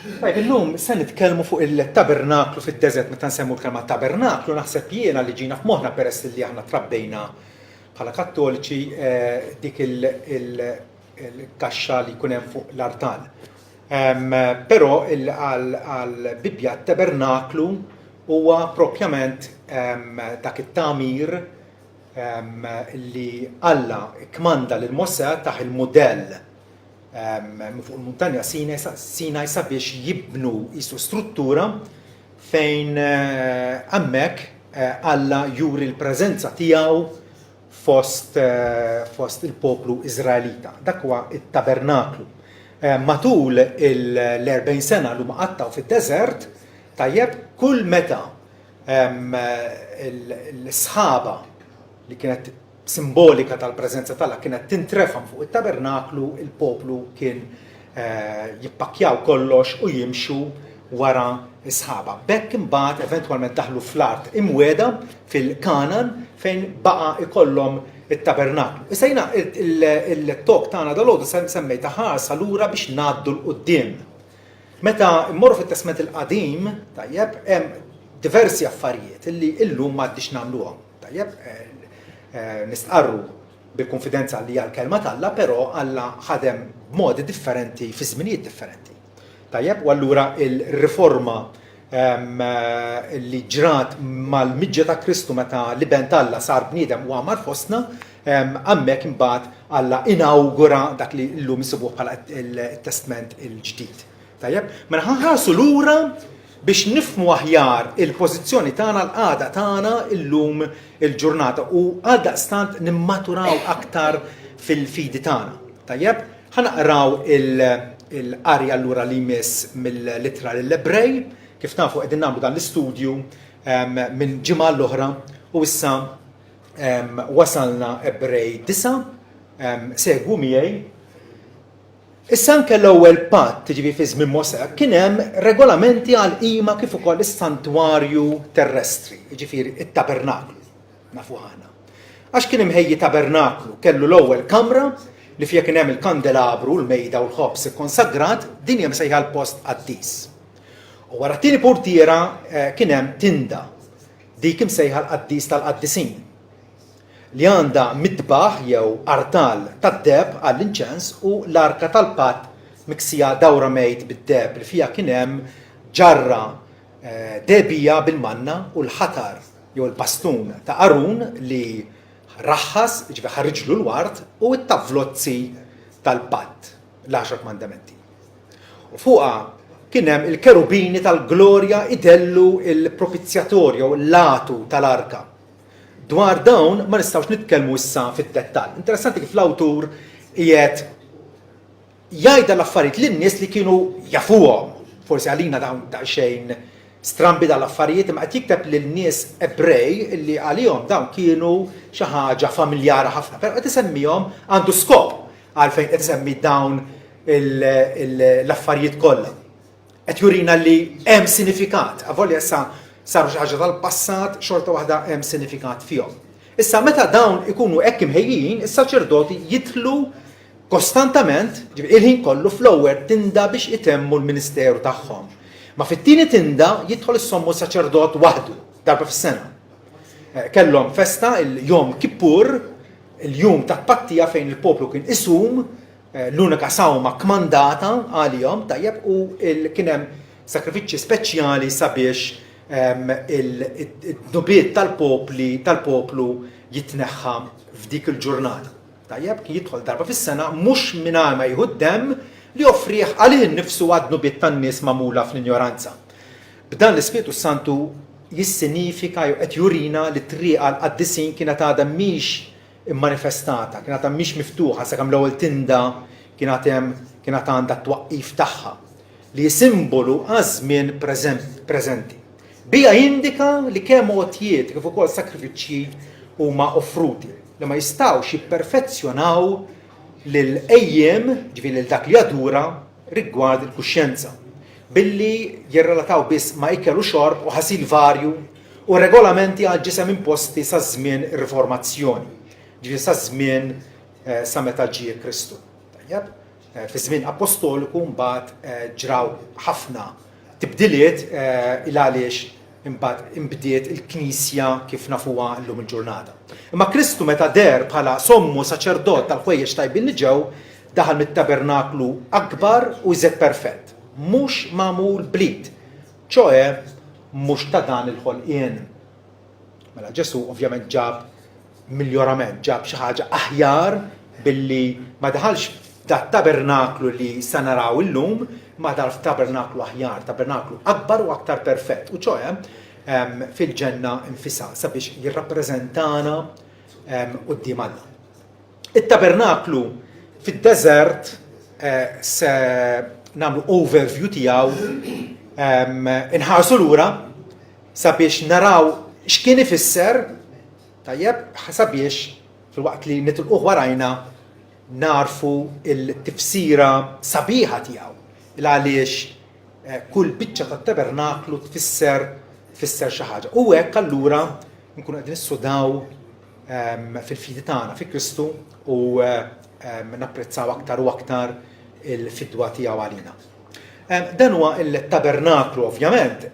Tajb, illum se nitkellmu fuq il-tabernaklu fid-deżert meta nsemmu l-kelma tabernaklu naħseb jiena li ġina f'moħħna peress li aħna trabbejna bħala kattoliċi dik il-kaxxa li jkun hemm fuq l-artal. Però għal-Bibja t-tabernaklu huwa propjament dak it-tagħmir li Alla kmanda lil Mosè taħ il-modell fuq il-muntanja Sinaj sabiex jibnu jisu struttura fejn hemmhekk Alla juri l-preżenza tiegħu fost il-poplu Iżraelita. Dak huwa it-tabernaklu. Matul l-40 sena li huma qattaw fid-deżert, tajjeb kull meta l-sħaba li kienet simbolika tal-preżenza tagħha kienet tintrefam fuq it-tabernaklu, il-poplu kien jippakjaw kollox u jimxu wara is-sħaba. Bekk imbagħad eventwalment daħlu fl-art imwieda fil-Kanan fejn baqa' ikollhom it-tabernaklu. Issa jiena il-tok tagħna dalgħodu semmejta ħarsa lura biex ngħaddu l-qudiem. Meta mmorru fit-Testament il-Qadim, tajjeb, hemm diversi affarijiet illi llum m'għaddix nagħmluhom. Tajjeb, nistqarru bil-konfidenza li hija l-kelma tagħha, però Alla ħadem b'modi differenti fi żminijiet differenti. Tajjeb, u allura il-riforma li ġrat mal-miġġa ta' Kristu meta l-iben Alla sar bniedem u għamar fostna, hemmhekk imbagħad Alla inawgura dak li llum isibuh bħala it-Testament il-ġdid. Tajjeb, mela ħarsu lura biex nifhmu aħjar il-pożizzjoni tagħna l-qagħda tagħna illum il-ġurnata u għaldaqstant nimmaturaw aktar fil-fidi tagħna. Tajjeb, ħanaqraw il-qarja allura li jmiss mill-Littra lill-Ebrej, kif nafu qegħdin nagħmlu dan l-istudju minn ġimgħa l-oħra u issa wasalna Ebrej 9, segwu miegħi. Issa anke l-ewwel patt tiġi fi żmien Mosè kien hemm regolamenti għal qima kif ukoll is-santwarju terrestri, jiġifieri it-tabernaklu nafu ħana. Għax kien imħejji tabernaklu kellu l-ewwel kamra li fija kien hemm il-kandelabru, l-mejda u l-ħobs ikkonsagrat, din hija msejħa l-post qaddis. U wara t-tieni portiera kien hemm tinda dik imsejħa l-qaddis tal-qaddisin li għandha midbaħ jew artal tad-deb għall-inċens u l-arka tal-patt miksija dawra mejt bid-deb li fija kien hemm ġarra debija bil-manna u l-ħatar jew il-bastun ta' Arun li raħħas ġifieri ħarriġlu l-wart u t-tavlozzi tal-patt l-10 mandamenti. U fuqha kien hemm il-kerubini tal-glorja idellu il-propizzjatorju jew l-latu tal-arka. Dwar dawn ma nistgħux nitkellmu issa fid-dettall. Interessanti kif l-awtur qiegħed jgħidha l-affarijiet lin-nies li kienu jafuhom. Forsi għalina dawn daqsxejn strambi dal-affarijiet imma qed jikteb lin-nies Ebrej li għalihom dawn kienu xi ħaġa familjara ħafna. Però qed isemmihom għandu skop għalfejn qed isemmi dawn l-affarijiet kollha. Qed jurina li hemm sinifikat. Avolja issa saru xi ħaġa tal-passat xorta waħda hemm sinifikat fihom. Issa meta dawn ikunu hekk imħejjin, is-saċerdoti jidħlu kostantament, il-ħin kollu fl-ewwel tinda biex itemmu l-ministeru tagħhom. Ma fit-tieni tinda jidħol is-sommu saċerdot waħdu darba fis-sena. Kellhom festa il-Jom Kippur, il-jum tat-pattija fejn il-poplu kien isum, l-unika sawma kmandata għalihom tajjeb u kien hemm sakrifiċċji speċjali sabiex il-nubiet tal-poplu jitneħħa f'dik il-ġurnata. Tajjeb, kien jidħol darba fis-sena mhux mingħajr ma jieħu d-demm li joffrih għalih innifsu għad nubiet tan-nies magħmula fl-injoranza. B'dan l-Ispiritu Santu jissinifika jew qed jurina li t-triqa l-qaddisin kienet għadha mhix immanifestata, kienet għadha mhix miftuħa sakemm l-ewwel tinda kienet għandha t-twaqqif tagħha li simbolu għaż-żmien preżenti. Bija jindika li kemm għotjiet kif ukoll sakrifiċċji huma offruti li ma jistgħux jipperfezzjonaw lil-ejjem ġifieri lil dak li jadura rigward il-kuxjenza billi jirrelataw biss ma' ikel u xorb u ħasil varju u regolamenti għal ġisem imposti sa' żmien ir-riformazzjoni, ġifieri sa' żmien sa' meta ġie Kristu. Tajjeb? fi żmien apostoliku mbagħad ġraw ħafna tibdiliet il għaliex imbagħad inbdiet il-Knisja kif nafuha llum il-ġurnata. Imma Kristu meta der bħala sommu saċerdot tal-ħwejjeġ tajbin li ġew daħal mit-tabernaklu akbar u iżed perfett, mhux magħmul blid, ċoe mhux ta' dan il-ħolqien. Mela Ġesu ovvjament ġab miljorament, ġab xi ħaġa aħjar billi ma daħalx da' tabernaklu li sa naraw illum, ma dal f'tabernaklu aħjar, tabernaklu akbar u aktar perfett. U ċoe fil-ġenna infisa sabiex jirrappreżentana quddiem Alla. It-tabernaklu fid-deżert se nagħmlu overview tiegħu inħarsu lura sabiex naraw x'kien ifisser tajjeb sabiex fil-waqt li nitilquh warajna narfu il-tifsira sabiħa tiegħu għaliex kull biċċa tat-tabernaklu tfisser xi ħaġa. U hekk allura nkunu qegħdin nissudaw fil-fidi tagħna fi Kristu u napprezzaw aktar u aktar il-fidwa tiegħu għalina. Dan huwa il-tabernaklu ovvjament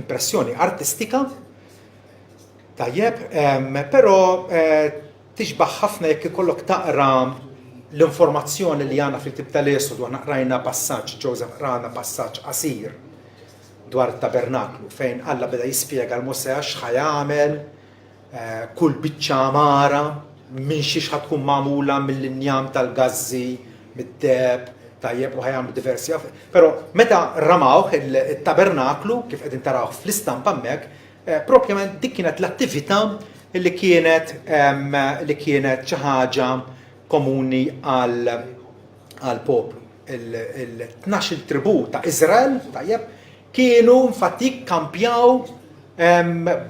impressjoni artistika tajjeb, però tixbaħ ħafna jekk ikollok taqra l-informazzjoni li għandna fil-Ktieb tal-Esod u rajna passaġġ, Joseph rana passaġġ qasir dwar it-tabernaklu fejn Alla beda jispjega l-Mosè x'ħajamel, kull biċċa amara, minn xi tkun magħmula mill-injam tal-gazzi, mid-deb, tajjeb u ħajamlu diversi. Però meta ramawh it-tabernaklu kif qegħdin tarawh fl-istampa hemmhekk, propjament dik kienet l-attività li kienet xi ħaġa komuni għal poplu. Il-12 tribu ta' Iżrael tajjeb kienu infatti kkampjaw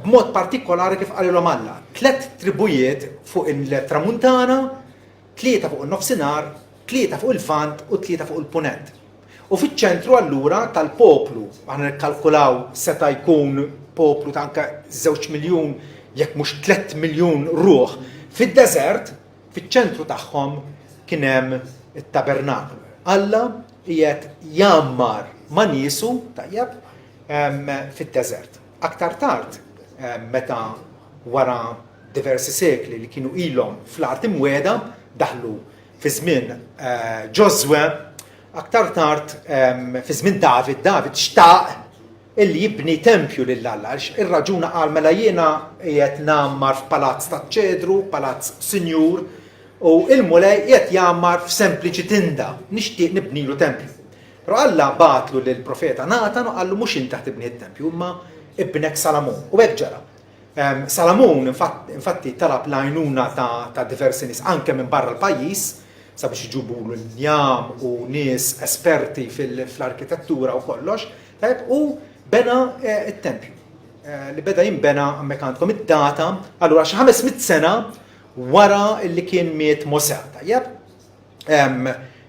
b'mod partikolari kif qalilhom Alla. 3 tribujiet fuq il-tramuntana, 3 fuq in-nofsinhar, 3 fuq il-vant u 3 fuq il-punent. U fiċ-ċentru allura tal-poplu, aħna nikkalkulaw seta' jkun poplu ta' anke 2 miljun jekk mhux 3 miljun ruħ fid-deżert, fiċ-ċentru tagħhom kien hemm it-tabernaklu. Alla qiegħed jammar ma' niesu tajjeb fid-deżert. Aktar tard meta wara diversi sekli li kienu ilhom fl-art imwiegħda daħlu fi żmien Ġoswe, aktar tard fi żmien David xtaq illi jibni tempju lil Alla. Ir-raġuna qal mela jiena qiegħed nammar f'palazz taċ-ċedru, palazz sinjur, u il-mulej qiegħed jammar f'sempliċi tinda, nixtieq nibnilu tempju. Però Alla bagħtlu lill-profeta Natan u qallu mhux inti tibni t-tempju, imma ibnek Salamun. U hekk ġara. Salamun infatti talab l-għajnuna ta' diversi nies anke minn barra l-pajjiż sabiex iġibulu l-njam u nies esperti fl-arkitettura u kollox, u bena it-tempju. Li beda jinbena hemmhekk għandkom id-data, allura xi 500 sena wara li kien miet Mosè, tajjeb.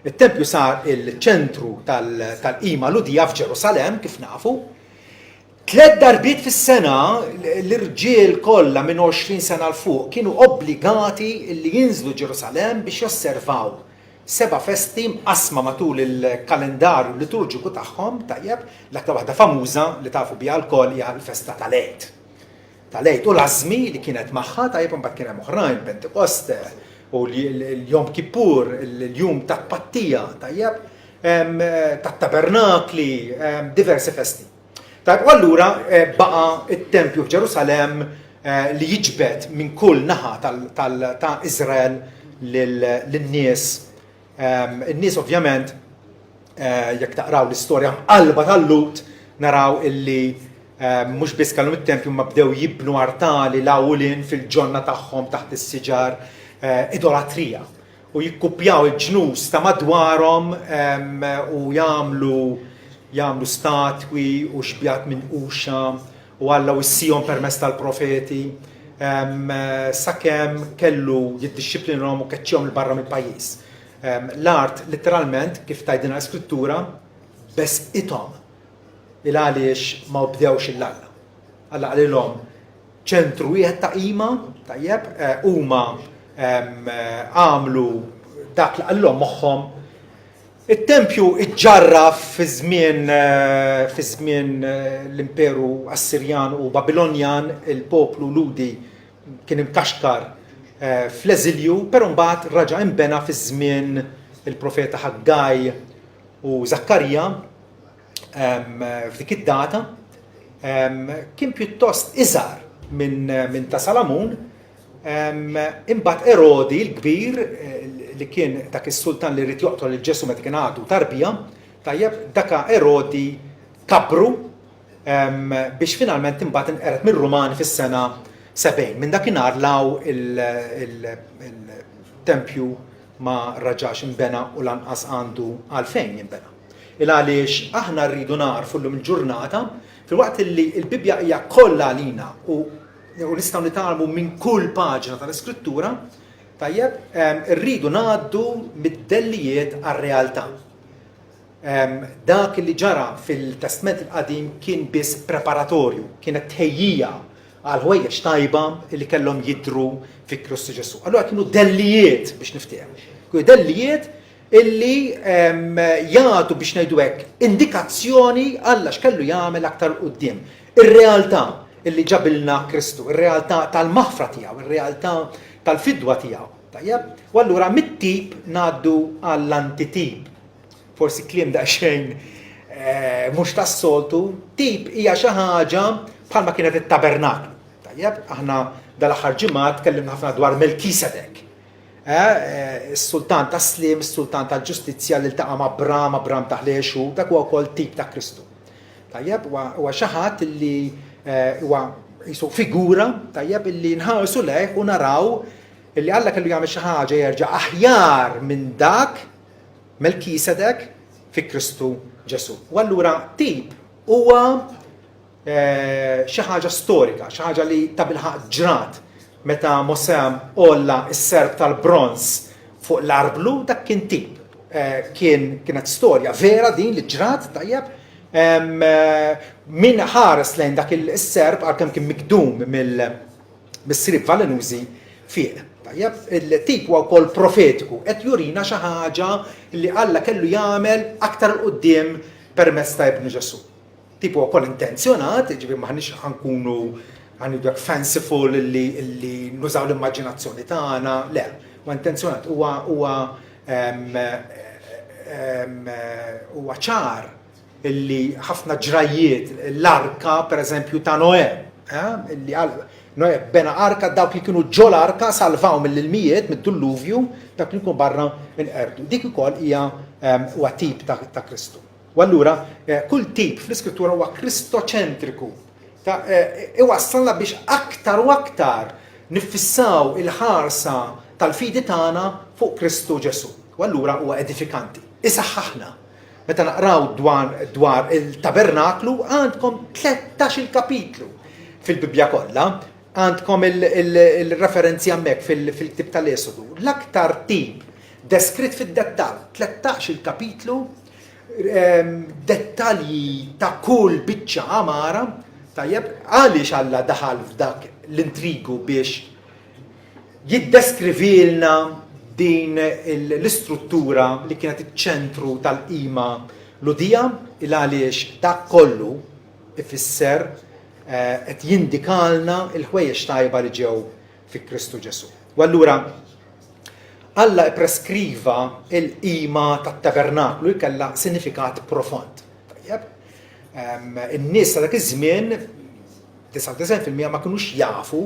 Il-tempju sar il-ċentru tal-qima l-udija f'Ġerusalem, kif nafu. 3 darbiet fis-sena l-irġiel kollha minn 20 sena l fuq kienu obbligati li jinżlu Ġerusalem biex josservaw 7 festi mqasma matul il-kalendarju liturġiku tagħhom, tajjeb, l-aktar waħda famuża li tafu biha l-koll hija l-festa tal-Eid. Tal-Eid u l-Azmi li kienet magħha, tajjeb imbagħad kien hemm oħrajn, Pentekoste u l-Jom Kippur, l-Jum tat-Pattija, tajjeb, tat-Tabernakli, diversi festi. Tajb, u allura baqa it-tempju f'Ġerusalem li jiġbed minn kull naħa ta' Iżrael lin-nies. In-nies ovvjament jekk taqraw l-istorja qalba tal-Lut naraw illi mhux biss kellhom it-tempju ma bdew jibnu artali lawlin fil-ġonna tagħhom taħt is-siġar idolatrija u jikkupjaw il-ġnus ta' madwarhom u jagħmlu statwi u xbjat minn uxa u Alla wissihom permezz tal-profeti sakemm kellu jiddixxiplinhom u keċċihom il barra mill-pajjiż. L-art letteralment kif tgħidilna l-Iskrittura besqithom il għaliex ma bdewx il-Alla. Alla qalilhom ċentru wieħed ta' qima, tajjeb, huma għamlu dak li qallhom moħħhom it-tempju iġġarraf fi żmien l-Imperu Assirjan u Babilonjan, il-poplu Ludi kien imkaxkar fl-eżilju, però mbagħad raġa' inbena fi żmien il-profeta Ħaggaj u Zakkarija f'dik id-data kien pjuttost iżgħar minn ta' Salamun. Imbagħad Erodi l-kbir li kien dak is-sultan li rrid joqtol il-Ġesu meta kien għadu tarbija, tajjeb daka Erodi kabru biex finalment imbagħad inqered mir-Rumani fis-sena 70. Minn dakinhar law il-tempju ma raġax inbena u lanqas għandu għalfejn jinbena. Għaliex aħna rridu narfu llum il-ġurnata fil-waqt li l-Bibja hija kollha għalina u nistgħu nitalmu minn kull paġna tal-Iskrittura, tajjeb rridu ngħaddu mid-dellijiet għar-realtà. Dak li ġara fil-Testament il-Qadim kien biss preparatorju, kienet tħejjija għal ħwejjeġ tajba li kellhom jidhru fi Kristu Ġesu. Allura kienu dellijiet biex niftehmu. Kienu dellijiet illi jagħtu biex ngħidu hekk indikazzjoni Alla x'kellu jagħmel aktar quddiem. Ir-realtà illi ġabilna Kristu, ir-realtà tal-maħfra tiegħu, ir-realtà tal-fidwa tiegħu. Tajjeb? U allura mit-tip ngħaddu għall-antitip. Forsi kliem daqsxejn mhux tas-soltu, tip hija xi ħaġa bħalma kienet it-tabernaklu. Tajjeb? Aħna dal-aħħar ġimgħat tkellimna ħafna dwar Melkisedek. Is-sultan tas-Slim, is-sultan tal-ġustizzja li ltaqa' ma' Abram ta' Ħlexu, dak huwa wkoll tip ta' Kristu. Tajjeb? Huwa xi ħadd illi huwa jisu figura tajjeb illi nħarsu lejh u naraw illi Alla kellu jagħmel xi ħaġa jerġa' aħjar minn dak Melkisedek fi Kristu Ġesu. U allura tip huwa xi ħaġa storika, xi ħaġa li ta' bilħaq ġrat meta Mosè olla s-serb tal-bronz fuq l-arblu dak kien tip. Kienet storja vera din li ġrat tajjeb. Min ħares lejn dak il-serb għalkemm kien mikdum mis-srib valenużi fih. Tajjeb, il-tip huwa wkoll profetiku qed jurina xi ħaġa li Alla kellu jagħmel aktar quddiem permezz ta' Ibnu Ġesu. Tip huwa wkoll intenzjonat, ġifieri maħniex ħankunu ħanidu fanciful li nużaw l-immaġinazzjoni tagħna, le, huwa intenzjonat huwa ċar illi ħafna ġrajiet, l-arka pereżempju ta' Noè, illi Noè bena arka dawk li kienu ġol arka salvaw mill-ilmijiet, mid-dilluvju, dak li kienu barra inqerdu. Dik ukoll hija huwa tip ta' Kristu. U allura kull tip fl-Iskrittura huwa kristoċentriku. Iwassalna biex aktar u aktar nifissaw il-ħarsa tal-fidi tagħna fuq Kristu Ġesu. U allura huwa edifikanti. Isaħħaħna. Meta naqraw dwar il-tabernaklu għandkom 13 kapitlu fil-Bibja kollha, għandkom il-referenzi hemmhekk fil-Ktib tal-Esodu. L-aktar tip deskritt fid-dettall, 13 kapitlu, dettalji ta' kull biċċa amara, tajjeb, għaliex Alla daħal f'dak l-intrigu biex jiddeskrivilna din l-istruttura li kienet iċ-ċentru tal-qima Ludija għaliex dak kollu ifisser qed jindikalna l-ħwejjeġ tajba li ġew fi Kristu Ġesu. U allura Alla preskriva l-qima tat-tabernaklu li kellha sinifikat profond. Tajjeb? In-nies ta' dak iż-żmien 99% ma kinux jafu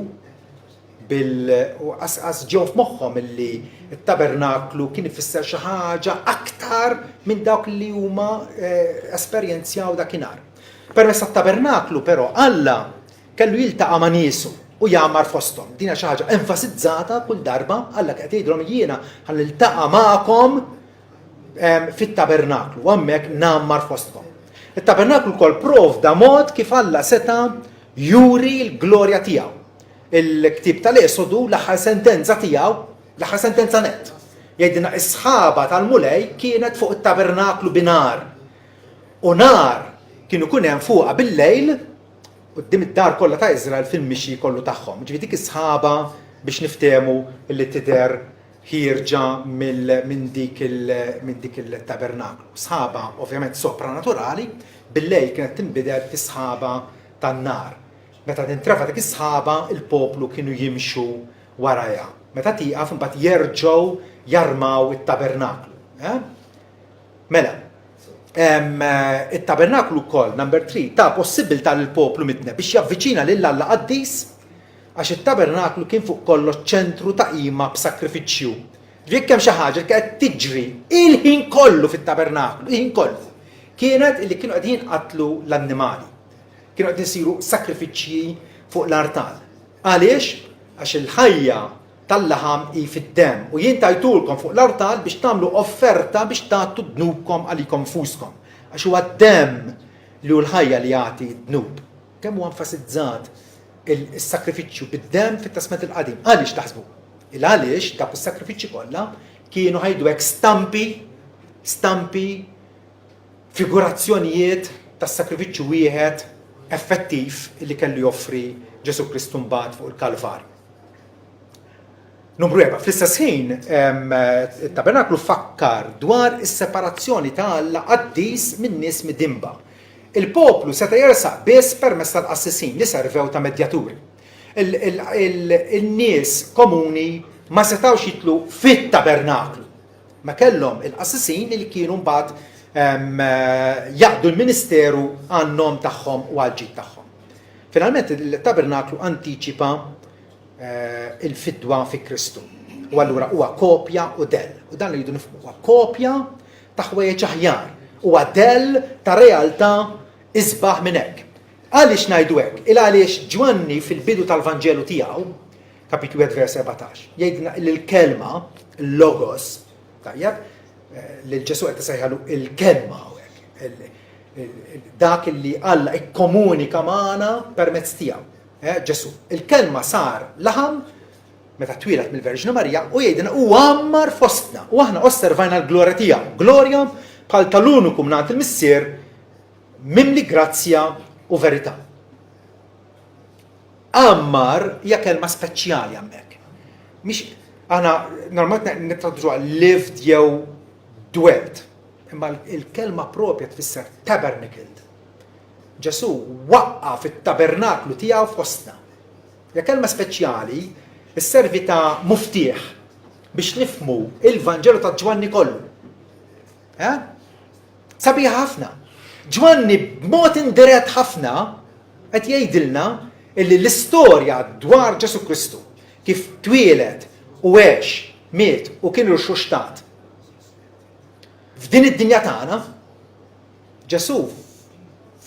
as ġew f'moħħhom illi t-tabernaklu kien ifisser xi ħaġa aktar minn dawk li huma esperjenzjaw dakinhar. Permezz tat-tabernaklu però Alla kellu jiltaqa' ma' niesu u jagħmar fosthom. Din xi ħaġa enfasizzata kull darba Alla qed jgħidilhom jiena ħalliltaqa' magħkom fit-tabernaklu u hemmhekk nagħmar fosthom. It-tabernaklu wkoll provda mod kif Alla seta' juri l-glorja tiegħu. Il-Ktib tal-Esodu l-aħħar sentenza tiegħu, l-aħħar sentenza net. Jgħidilna is-sħaba tal-mulej kienet fuq it-tabernaklu binar. U nar kienu kun hemm fuqha bil-lejl quddiem id-dar kollha ta' Iżrael fil-mixi kollu tagħhom. Ġifieri dik is-sħaba biex niftehmu li tidher ħirġa minn dik il-tabernaklu. Sħaba ovvjament sopranaturali, bil-lejl kienet tinbidel fi sħaba tan-nar. Meta tintrefa dik is-sħaba, il-poplu kienu jimxu warajha. Meta tieqaf imbagħad jerġgħu jarmaw it-tabernaklu. Mela, it-tabernaklu wkoll, number 3, ta' possibilità lill poplu midna biex javviċina lil Alla Qaddis għax it-tabernaklu kien fuq kollox ċentru ta' qima b'sakrifiċċju. Jekk hemm xi ħaġa li qed tiġri il-ħin kollu fit-tabernaklu, il-ħin kollu, kienet illi kienu qegħdin jinqatlu l-annimali. Kienu qegħdin isiru sakrifiċċji fuq l-artal. Għaliex? Għax il-ħajja tal-laħam hi fid-demm u jien tajtulkom fuq l-artal biex tagħmlu offerta biex tagħtu dnubkom għalikom fuskom. Għax huwa d-demm li hu l-ħajja li jagħti dnub. Kemm huwa enfasizzat il-sakrifiċċju bid-demm fit-Testament il-Qadim. Għaliex taħsbu? Għaliex dak is-sakrifiċċji kollha kienu ħajdu hekk stampi, figurazzjonijiet tas-sakrifiċċju wieħed effettiv li kellu joffri Ġesu Kristu mbagħad fuq il-Kalvarju. Numru 4, fl-istess ħin it-tabernaklu fakkar dwar is-separazzjoni ta' Alla Qaddis minn nies midimba. Il-poplu seta' jersaq biss permezz tal-qassisin li servew ta' medjaturi. Il-nies komuni ma setawx jitlu fit-tabernaklu. Ma kellhom il-qassisin li kienu mbagħad jaqdu l-ministeru għan-nom tagħhom u għal-ġid tagħhom. Finalment il-tabernaklu antiċipa il-fidwa fi Kristu. U allura huwa kopja u del. U dan li jridu nifhmu huwa kopja ta' ħwejjeġ aħjar. Huwa del ta' realtà isbaħ minn hekk. Għaliex ngħidu hekk? Għaliex Ġwanni fil-bidu tal-Vanġelu tiegħu, kapitlu 1 vers 14, jgħidna l-kelma, l-logos, tajjeb, lil Ġesu qed isejħalu il-kelma hawnhekk. Dak li Alla ikkomunika magħna permezz tiegħu. Ġesu. Il-kelma sar laħam meta twilet mill-Verġina Marija u jgħidilna u għammar fostna. U aħna osservajna l-glorja tiegħu. Glorja bħal tal-uniku mingħand il-missier mimli grazzja u verità. Ammar hija kelma speċjali hemmhekk. Mhix aħna normalment nittraduġuha lived jew dwelt. Imma il-kelma propja tfisser tabernacled. Ġesu waqqa fit-tabernaklu tiegħu fostna. Ja kelma speċjali isservi ta' muftieħ biex nifhmu il-Vanġelu ta' Ġwanni kollu. Sabiħ ħafna. Ġwanni b'mod indirett ħafna qed jgħidilna illi l-istorja dwar Ġesu Kristu kif twieled u għex, miet u kien irxuxtat. F'din id-dinja tagħna Ġesu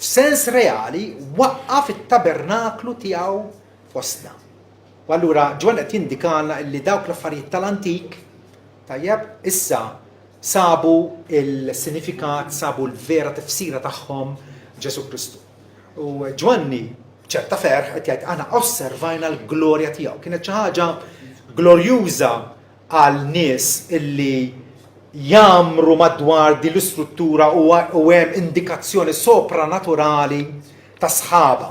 f'sens reali waqqa fit-tabernaklu tiegħu fostna. U allura Ġwanni qed jindikana illi dawk l-affarijiet tal-antik tajjeb issa sabu il-sinifikat, sabu l-vera tifsira tagħhom Ġesu Kristu. U Ġwanni ċerta ferħ qed jgħid aħna osservajna l-glorja tiegħu. Kienet xi ħaġa glorjuża għal nies illi jamru madwar din l-istruttura u hemm indikazzjoni sopranaturali ta' sħaba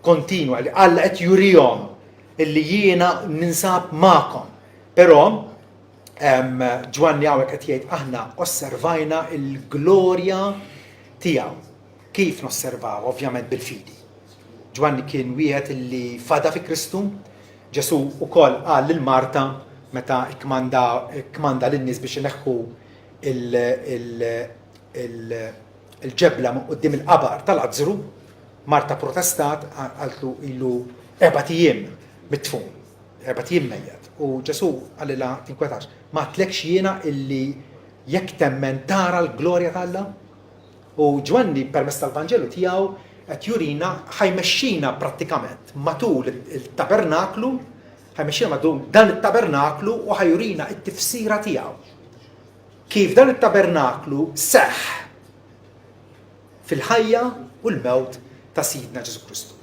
kontinwa li Alla qed jurihom illi jiena ninsab magħkom. Però Ġwanni hawnhekk qed jgħid aħna osservajna l-glorja tiegħu. Kif nosservaw? Ovvjament bil-fidi. Ġwanni kien wieħed illi fada fi Kristu. Ġesu wkoll qal lil Marta meta kmanda lin-nies biex ineħħu il-ġebla quddiem il-qabar tal-Qażru, Marta protestat qaltlu ilu 4 ijiem mit-tfun, 4 ijiem mejjed. U Ġesu għalilha tinkwetax, ma tlekx jiena illi jekk temmen tara l-glorja tal-Alla? U Ġwanni permezz tal-Vanġelu tiegħu qed jurina ħajmexxina prattikament matul il-tabernaklu, ħajmexxina matul dan it-tabernaklu u ħajurina t-tifsira tiegħu. Kif dan it-tabernaklu seħħ fil-ħajja u l-mewt ta' Sidna Ġesu Kristu.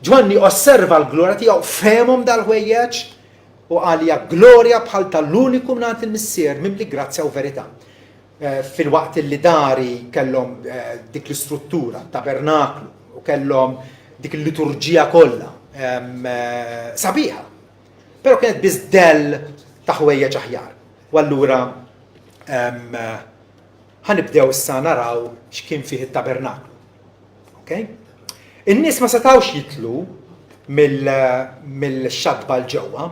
Ġwanni osserva l-glorja tiegħu fehmhom dal-ħwejjeġ u għalija glorja bħal tal-uniku mingħand il-missier mimli grazzja u verità. Fil-waqt li dari kellhom dik l-istruttura, tabernaklu, u kellhom dik il-liturġija kollha sabiħa. Però kienet biss del ta' ħwejjeġ aħjar. U allura ħanibdew issa naraw x'kien fih it-tabernaklu. Okay? In-nies ma setgħux jitlu mill-xadba l-ġewwa.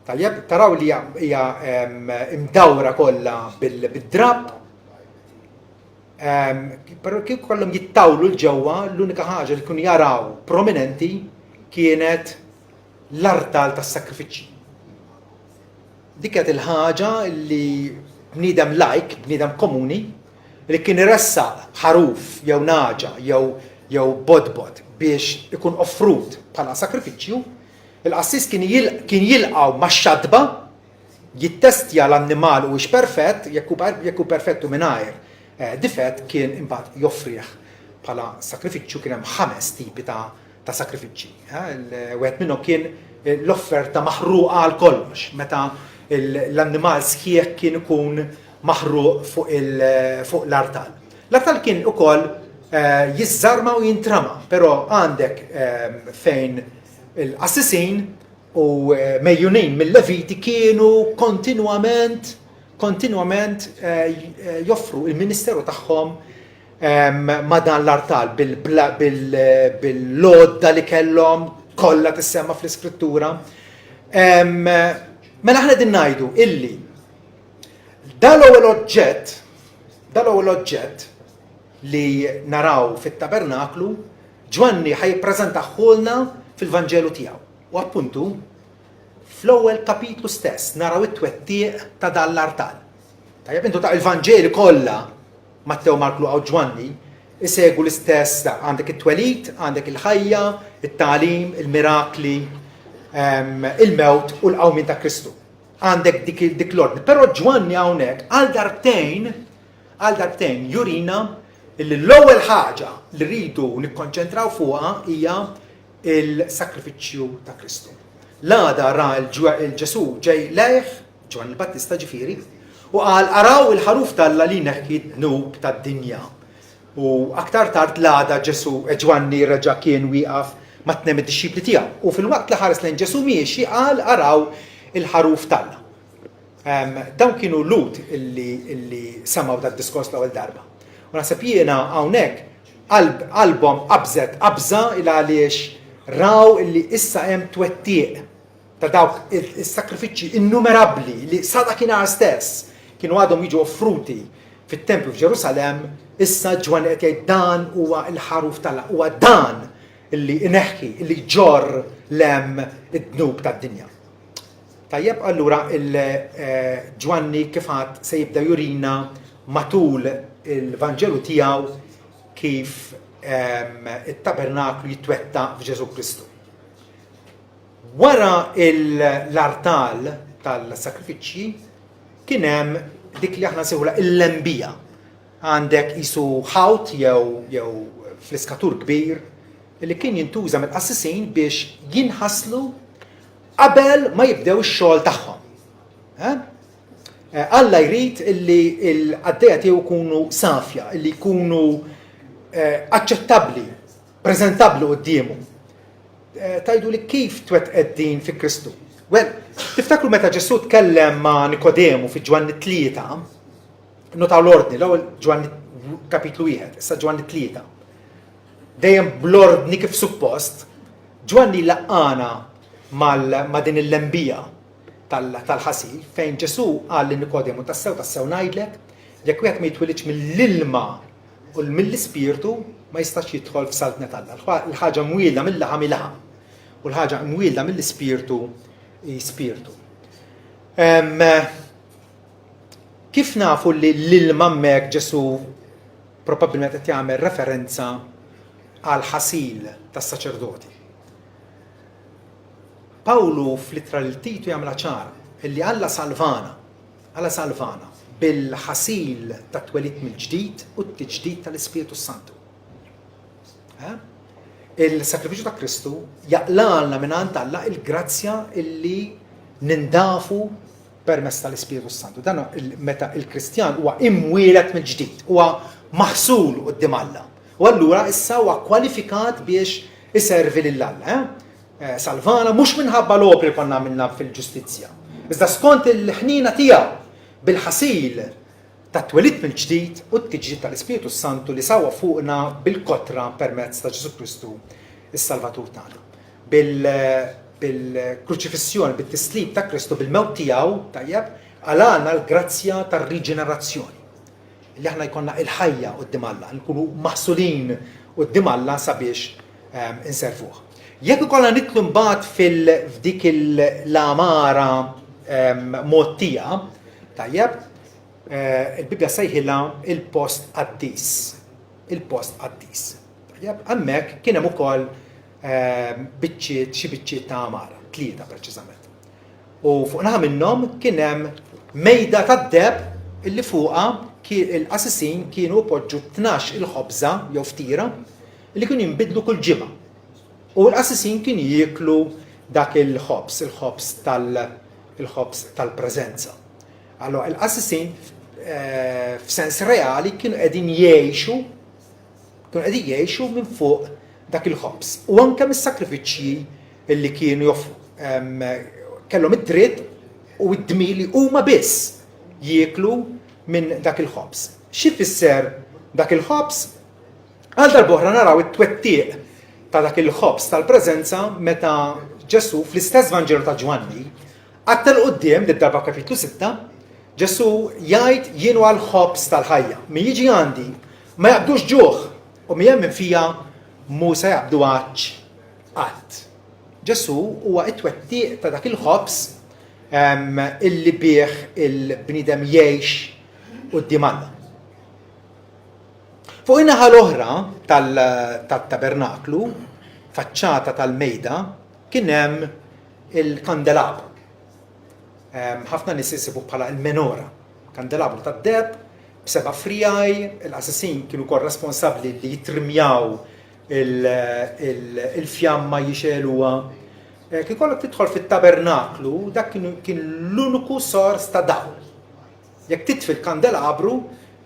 Tajjeb, taraw li hija imdawra kollha bid-drab. Però kif kollhom jittawlu l-ġewwa, l-unika ħaġa li kienu jaraw prominenti kienet l-artal tas-sakrifiċċji. Dik kienet il-ħaġa li bniedem bniedem komuni, li kien iressaq ħaruf jew naġa jew bodbod biex ikun offrut bħala sakrifiċċju, il-qassis kien jilqgħu max-xadba, jittestja l-annimal u perfett, jekk hu perfettu mingħajr difett kien imbagħad joffrih bħala sakrifiċċju. Kien hemm 5 tipi ta' sakrifiċċji. Wieħed minnhom kien l-offerta maħruqa għal kollox, meta l-annimal sħiħ kien ikun maħruq fuq l-artal. L-artal kien ukoll jiżżarma u jintrama, però għandek fejn il-qassisin u mejjunin mill-Leviti kienu kontinwament joffru il-ministeru tagħhom ma dan l-artal bil-lodda li kellhom kollha tissemma fl-iskrittura. Mela aħna din ngħidu illi dal-ewwel oġġett li naraw fit-tabernaklu Ġwanni ħajippreżentaħħulna fil-Vanġelu tiegħu. U appuntu fl-ewwel kapitlu stess naraw it-twettieq ta' dan l-artal. Tajjeb intu ta' il-Vanġeli kollha Mattew, Marku u Ġwanni isegwu l-istess, għandek it-twelid, għandek il-ħajja, it-tagħlim, il-mirakli, il-mewt u l-qawmien ta' Kristu. Għandek dik l-ordni. Però Ġwanni hawnhekk għal darbtejn jurina li l-ewwel ħaġa li rridu nikkonċentraw fuqha hija il-sakrifiċċju ta' Kristu. L-għada ra il-Ġesu ġej lejh, Ġwanni l-Battista ġifieri, u qal araw il-ħaruf Alla li neħki d-dnub tad-dinja. U aktar tard l-għada Ġwanni reġa' kien wieqaf ma' tnem id-disċipli tiegħu. U fil-waqt li ħares lejn Ġesu miexi qal araw il-ħaruf Alla. Dawn kienu lut illi semaw dak-diskors l-ewwel darba. U naħseb jiena hawnhekk qalbhom qabża il għaliex raw illi issa hemm twettieq ta' dawk is-sakrifiċċji innumerabbli li sa dakinhar stess kienu għadhom jiġu offruti fit-Tempju f'Ġerusalemm, issa Ġwanni qed jgħid dan huwa l-ħaruf Alla, huwa dan illi ineħħi, illi ġorr lem id-dnub tad-dinja. Tajjeb, allura Ġwanni kif għad se jibda jurina matul il-Vanġelu tiegħu kif it-tabernaklu jitwetta f'Ġesu Kristu. Wara l-artal tal-sakrifiċċji kien hemm dik li aħna nsejħula l-lembija. Għandek isu ħawt jew fl-iskatur kbir li kien jintuża mill-qassisin biex jinħasslu qabel ma jibdew ix-xogħol tagħhom. Alla jrid illi l-qaddejja tiegħu jkunu safja, illi jkunu aċċettabbli, preżentabbli qudiemu. Tajdu li kif twettqed din fi Kristu. Well, tiftakru meta Ġesu tkellem ma' Nikodemu fi Ġwanni 3, notaw l-ordni, l-ewwel Ġwanni kapitlu 1, issa Ġwanni 3. Dejjem bl-ordni kif suppost, Ġwanni laqqana ma' din il-lembija tal-ħasil fejn Ġesu qal li Nikodemu tassew ngħidlek jekk wieħed ma jitwilidx mill-ilma u mill-ispirtu ma jistax jidħol f'saltnet Alla. Il-ħaġa mwielda mill-laħam il-laħam u l-ħaġa mwielda mill-ispirtu spirtu. Kif nafu li l-ilma hemmhekk Ġesu probabbilment qed jagħmel referenza għal ħasil tas-saċerdoti. Pawlu fl-ittra lil Titu jagħmilha ċara illi Alla salvana bil-ħasil ta' twelid mill-ġdid u t-tiġdid tal-Ispiritu Santu. Il-sakrifiċċju ta' Kristu jaqlalna mingħand Alla il-grazzja illi nindafu permezz tal-Ispiritu Santu. Dan meta il-Kristjan huwa imwieled mill-ġdid, huwa maħsul quddiem Alla. U allura issa huwa kwalifikat biex iservi lil Alla. Salvana mhux minħabba l-opri konna minna fil-ġustizzja, Iżda skont il-ħnina tiegħu bil-ħasil ta' twelid mill-ġdid u t-tiġdid tal-Ispiritu Santu li sawa fuqna bil-kotra permezz ta' Ġesu Kristu is-Salvatur tagħna. Bil-kruċifissjoni, bit-tislib ta' Kristu, bil-mewt tiegħu tajjeb, għalana l-grazzja tar-riġenerazzjoni. Li aħna jkollna il-ħajja quddiem Alla, nkunu maħsulin quddiem Alla sabiex inservuh. Jekk ikollna nitlu mbagħad f'dik l-amara mod tiegħha, tajjeb, il-Bibja sejħilha il-post qaddis. Il-post qaddis. Tajjeb, hemmhekk kien hemm ukoll xi biċċiet ta' amara, 3 preċiżament. U fuq naħa minnhom kien hemm mejda tad-deb illi fuqha il-qassisin kienu poġġu 12 il-ħobża jew ftira li kienu jinbidlu kull ġimgħa. U l-qassisin kienu jieklu dak il-ħobż tal-preżenza. Allora il-qassisin f'sens reali kienu qegħdin jgħixu minn fuq dak il-ħobż. U anke mis-sakrifiċċji li kienu joffru. Kellhom id-dritt u d-dmili huma biss jieklu minn dak il-ħobż. Xi fisser dak il-ħobż? Għal darb'oħra naraw it-twettieq ta' dak il-ħobż tal-preżenza meta Ġesu fl-istess Vanġelu ta' Ġwanni għattel quddiem darba kapitlu 6 Ġesu jgħid jien huwa l-ħobż tal-ħajja. Min jiġi għandi ma jaqbdux ġuħ u min jemmen fija mhu se jaqbdu qatt. Ġesu huwa t-twettieq ta' dak il-ħobż illi bih il-bniedem jgħix quddiem Alla. Fuq in-naħa l-oħra tat-tabernaklu, faċċata tal-mejda, kien hemm il-kandelabru. Ħafna nies isibu bħala l-menora. Kandelabru tad-deb, b'7 frijaj, il-qassisin kienu wkoll responsabbli li jitrimjaw il-fjamma jixeluha. Kien kollok tidħol fit-tabernaklu, dak kien l-uniku sors ta' dawl. Jekk titfi l-kandelabru,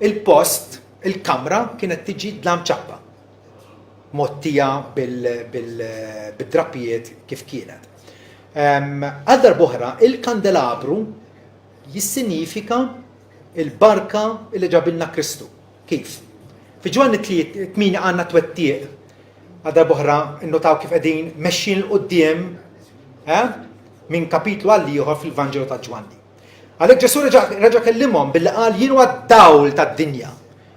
il-post, il-kamra kienet tiġi dlam ċappa. Mottija bil-drappijiet kif kienet. Għal darb'oħra, il-kandelabru jissinifika il-barka li ġabilna Kristu. Kif? Fi Ġwanni 8 għandna twettieq. Għal darb'oħra innotaw kif qegħdin mexxin l-qudiem minn kapitlu għal ieħor fil-Vanġelu ta' Ġwanni. Għalhekk Ġesu reġa' kellimhom billi qal jien huwa d-dawl tad-dinja.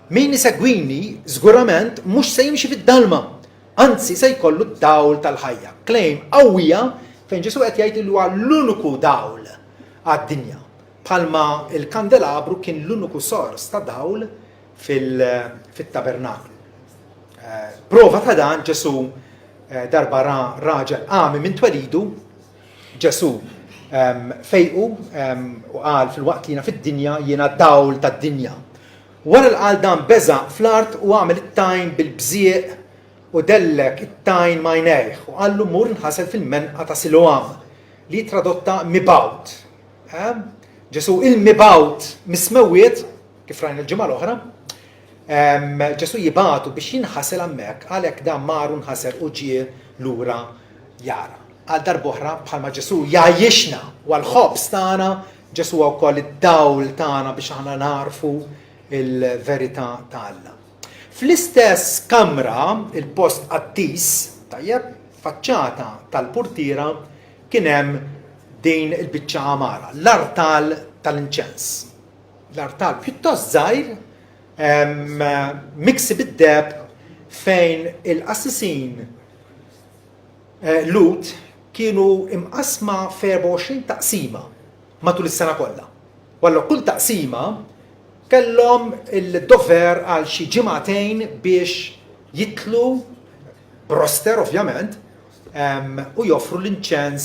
Min isegwini żgurament mhux se jimxi fid-dalma, anzi se jkollu d-dawl tal-ħajja. Claim qawwija fejn Ġesu qed jgħid li huwa l-uniku dawl għad-dinja. Bħalma il-kandelabru kien l-uniku sors ta' dawl fit-tabernaklu. Prova ta' dan Ġesu darba raġel għami minn twelidu, Ġesu fejqu u qal fil-waqt li jiena fid-dinja jiena dawl tad-dinja. Wara l-qal dan beżaq fl-art u għamel it-tajn bil-bżieq u dellek it-tajn ma jnejħ u qallu mur nħasel fil-menqa ta' Siloam li tradotta mibawt. Ġesu il-mibawt mismewiet kif rajna l-ġimgħa l-oħra, Ġesu jibatu biex jinħasel hemmhekk għalhekk dan maru nħasel u ġie lura jara. Għal darb'oħra bħalma Ġesu jgħajjixna u għall-ħobż tagħna Ġesu wkoll id-dawl tagħna biex aħna narfu il-verità ta' Alla. Fl-istess kamra, il-post qaddis, tajjeb, faċċata tal-purtira kien hemm din il-biċċa amara, l-artal tal-inċens. L-artal pjuttost żgħir, miksi bid-deb fejn il-qassisin Lut kienu imqasma f'24 taqsima matul is-sena kollha. Wallu kull taqsima kellhom il-dover għal xi ġimagħtejn biex jitlu broster ovvjament u joffru l-inċens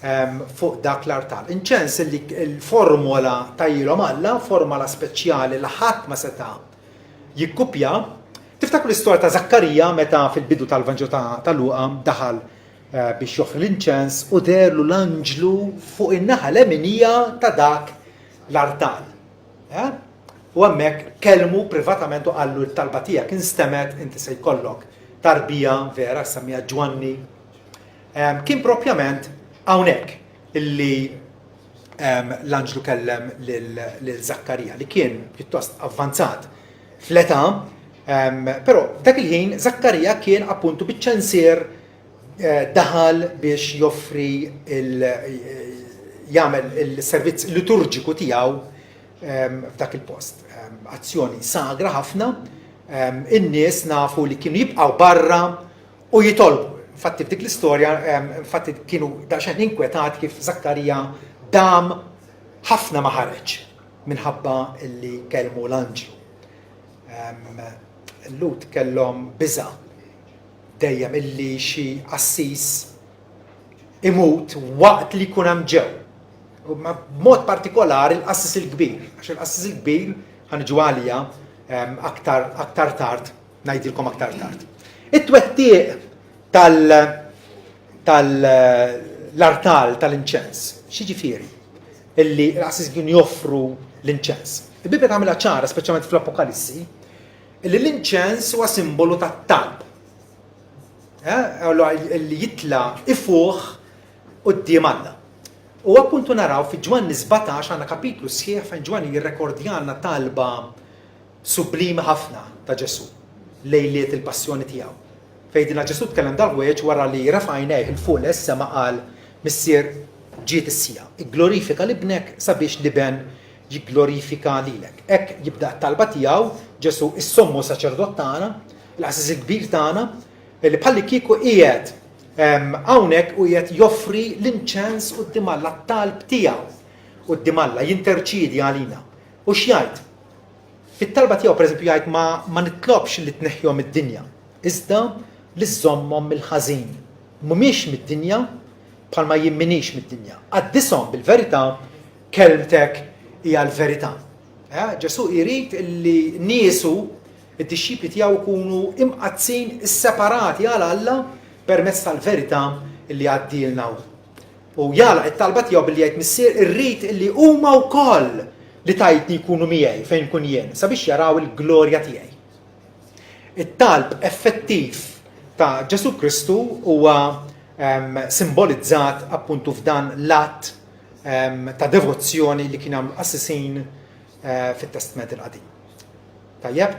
fuq dak l-artal. Inċens li l-formola tajjilhom Alla, formola speċjali li ħadd ma seta' jikkupja. Tiftakru l-istorja ta' Zakkarija meta fil-bidu tal-Vanġelu ta' Luqa daħal biex joffri l-inċens u derlu l-anġlu fuq in-naħa l-eminija ta' dak l-artal. U hemmhekk kellmu privatament u qallu l-talba tiegħek instemet inti se jkollok tarbija vera semmija Ġwanni. Kien propjament hawnhekk illi l-anġlu kellem lil Zakkarija li kien pjuttost avvanzat fl-età, però dak il-ħin Zakkarija kien appuntu biċ-ċensier daħal biex joffri jagħmel il-servizz liturġiku tiegħu f'dak il-post. Azzjoni sagra ħafna, in-nies nafu li kienu jibqgħu barra u jitolbu. Infatti f'dik l-istorja, infatti kienu daċċan inkwetati kif Zakkarija dam ħafna ma ħareġ minħabba illi kellmu l-anġlu. Lut kellhom biża dejjem illi xi assis imut waqt li jkun hemm ġew. B'mod partikolari l-qassis il-kbir, għax il-qassis il-kbir ħanġu għalija aktar tard, ngħidilkom aktar tard. It-twettieq tal-artal tal-inċens, xi ġifieri? Illi l-qassis kienu joffru l-inċens. Il-Bibja tagħmilha ċara, speċjalment fl-Apokalissi, illi l-inċens huwa simbolu tat-talb. Illi jitla ifuħ quddiem Alla. U appuntu naraw fi Ġwanni 17 għandna kapitlu sħiħ fejn Ġwanni jirrekordjalna talba sublimi ħafna ta' Ġesu lejliet il-passjoni tiegħu. Fejdina Ġesu tkellem dal-weġ wara li rafajnejh il-fuq is-sema qal missier ġiet is-sija. Igglorifika libnek sabiex liben jigglorifika lilek. Hekk jibda t-talba tiegħu Ġesu is-sommu saċerdot tagħna, l-qassis il-kbir tagħna, li bħalli kieku qiegħed hawnhekk u qiegħed joffri l-inċens quddiem Alla t-talb tiegħu quddiem Alla jinterċiedi għalina. U x'jgħid? Fit-talba tiegħu pereżempju jgħid ma nitlobx li tneħħihom id-dinja, iżda li żommhom mill-ħażin. Mhumiex mid-dinja bħalma jimminix mid-dinja. Qaddishom bil-verità kelmtek hija l-verità. Ġesu jrid li niesu id-dixxipli tiegħu jkunu imqazzin isseparati għal Alla permezz tal-verità li għaddilna. U jagħlaq it-talba tiegħu billi jgħid missier irrid illi huma wkoll li tajtni jkunu miegħi fejn kun jien sabiex jaraw il-glorja tiegħi. It-talb effettiv ta' Ġesu Kristu huwa simbolizzat appuntu f'dan l-att ta' devozzjoni li kien hemm assisin fit-Testament il-Qadim. Tajjeb,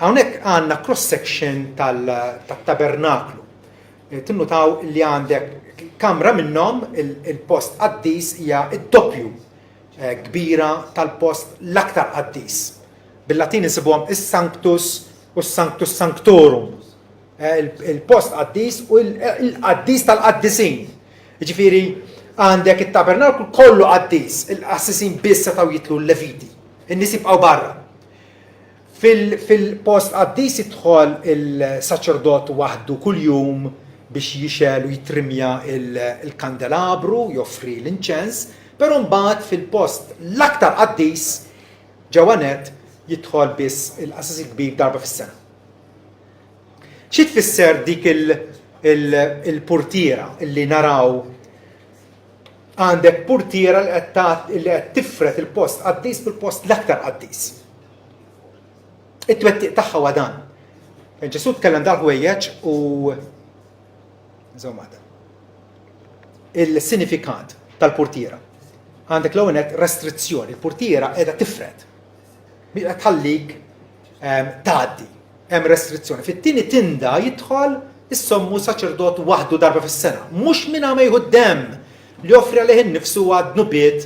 hawnhekk għandna cross-section tat-tabernaklu. Tinnutaw li għandek kamra minnhom il-post qaddis hija d-doppju kbira tal-post l-aktar qaddis. Bil-Latin insibuhom is-Sanctus u s-Sanctus Sanctorum. Il-post qaddis u l-qaddis tal-qaddisin. Ġifieri għandek it-tabernaklu kollu qaddis, il-qassisin biss setgħu jitlu l-Leviti. In-nies jibqgħu barra. Fil-post qaddis jidħol il-saċerdot waħdu kuljum biex jixel u jitrimja il-kandelabru, joffri l-inċens, però mbagħad fil-post l-aktar qaddis ġewwa net jidħol biss il-qassis il-kbir darba fis-sena. Xi tfisser dik il-portiera illi naraw għandek portiera li qed tifret il-post qaddis bil-post l-aktar qaddis. It-twettiq tagħha huwa dan. Ġesu tkellem dal-ħwejjeġ u il-sinifikat tal-portiera. Għandek l-ewwel restrizzjoni, il-portiera qiegħda tifret. Qiegħda tħallik tgħaddi. Hemm restrizzjoni. Fit-tieni tinda jidħol is-sommu saċerdot waħdu darba fis-sena. Mhux minn ma jieħu d-demm li joffri għalih innifsu għadnu bid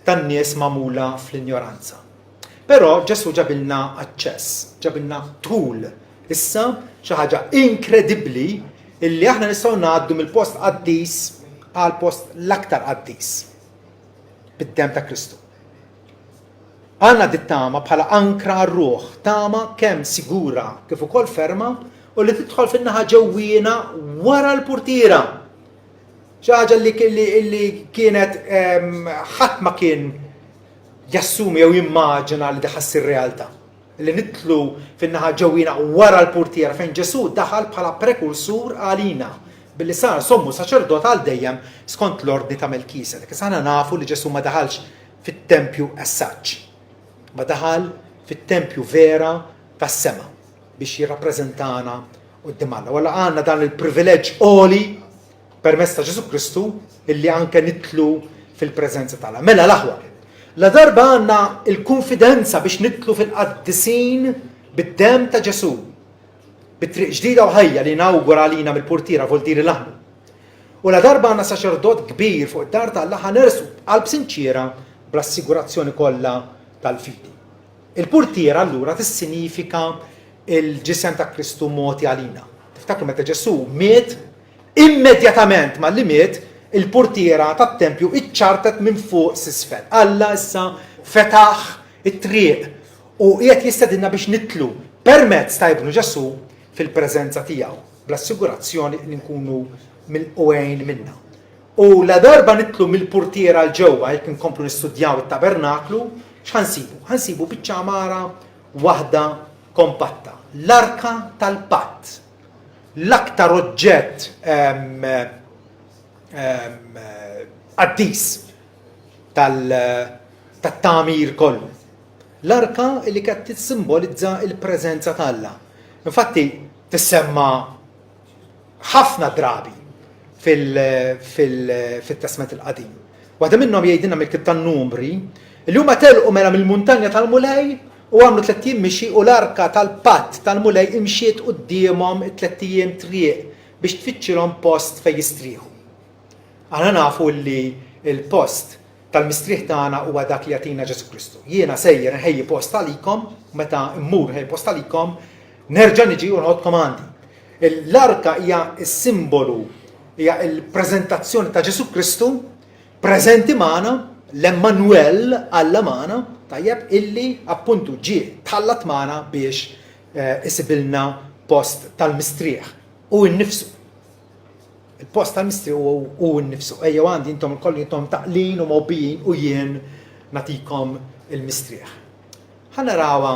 tan-nies magħmula fl-injoranza. Però Ġesu ġabilna aċċess, ġabilna tul. Issa xi ħaġa inkredibbli illi aħna nistgħu ngħaddu mill-post qaddis għal post l-aktar qaddis bid-demm ta' Kristu. Għandna dit-tama bħala ankra r-ruħ, tama kemm sigura kif ukoll ferma u li tidħol fin-naħa ġewwiena wara l-portiera. Xi ħaġa li kienet ħadd ma kien jassumi jew jimmaġina li daħas ir-realtà. Li nitlu fin-naħa ġewwiena wara l-portiera fejn Ġesu daħal bħala prekursur għalina billi sar sommu saċerdot għal dejjem skont l-ordni ta' Melkisedek. Issa nafu li Ġesu ma daħalx fit-tempju as such. Ma daħal fit-tempju vera tas-sema biex jirrappreżentana quddiem Alla. Walla għandna dan il-privileġġ għoli permezz ta' Ġesu Kristu illi anke nitlu fil-preżenza tagħha. Mela l-aħwar. La darba għandna l-konfidenza biex nitlu fil-qaddisin bid-dem ta' Ġesu. Bit-triq ġdida u ħajja li nawgura għalina mill-portiera Voldiri Laħnu. U la darba għandna saċerdot kbir fuq id-dar tal-Alla ħanersu qalb sinċira bl-assigurazzjoni kollha tal-fidi. Il-portiera allura tissinifika il-ġisem ta' Kristu moti għalina. Tiftakru meta Ġesu miet, immedjatament ma li miet, il-portiera tat-tempju iċċartet minn fuq s'isfel. Alla issa fetaħ it-triq u qiegħed jistedinna biex nitlu permezz ta' Ibnu Ġesu fil-preżenza tiegħu, bl-assigurazzjoni li nkunu mill-qwejn minna. U la darba nitlu mill-portiera l-ġewwa jekk inkomplu nistudjaw it-tabernaklu, x'ħansibu? Ħansibu biċċamara waħda kompatta, l-arka tal-patt. L-aktar oġġett qaddis tat-tagħmir kollu. L-arka li kienet tissimbolizza l-preżenza tal-Alla. Infatti tissemma ħafna drabi fil-Testament il-Qadim. Waħda minnhom jgħidilna mill-Ktieb tan-Numri li huma telqu mela mill-muntanja tal-Mulej u għamlu 3 jiem mixi u l-arka tal-patt tal-Mulej imxiet qudiemhom 3 jiem triq biex tfittxilhom post fejn jistrieħu. Aħna nafu li l-post tal-mistrieħ tagħna huwa dak li jagħtina Ġesu Kristu. Jiena sejjer nħejji post għalikom, meta mmur nħejji post għalikom, nerġa' niġi u nħodkom għandi. L-arka hija s-simbolu, hija l-preżentazzjoni ta' Ġesu Kristu preżenti magħna, l-Emmanuel Alla magħna, tajjeb illi appuntu ġie tħallat magħna biex isibilna post tal-mistrieħ u nnifsu. Il-post tal-mistrieħ u nnifsu. Ejjew għandi intom il-kollu intom taqlin u mobbijin u jien natikom il-mistrieħ. Ħanarawha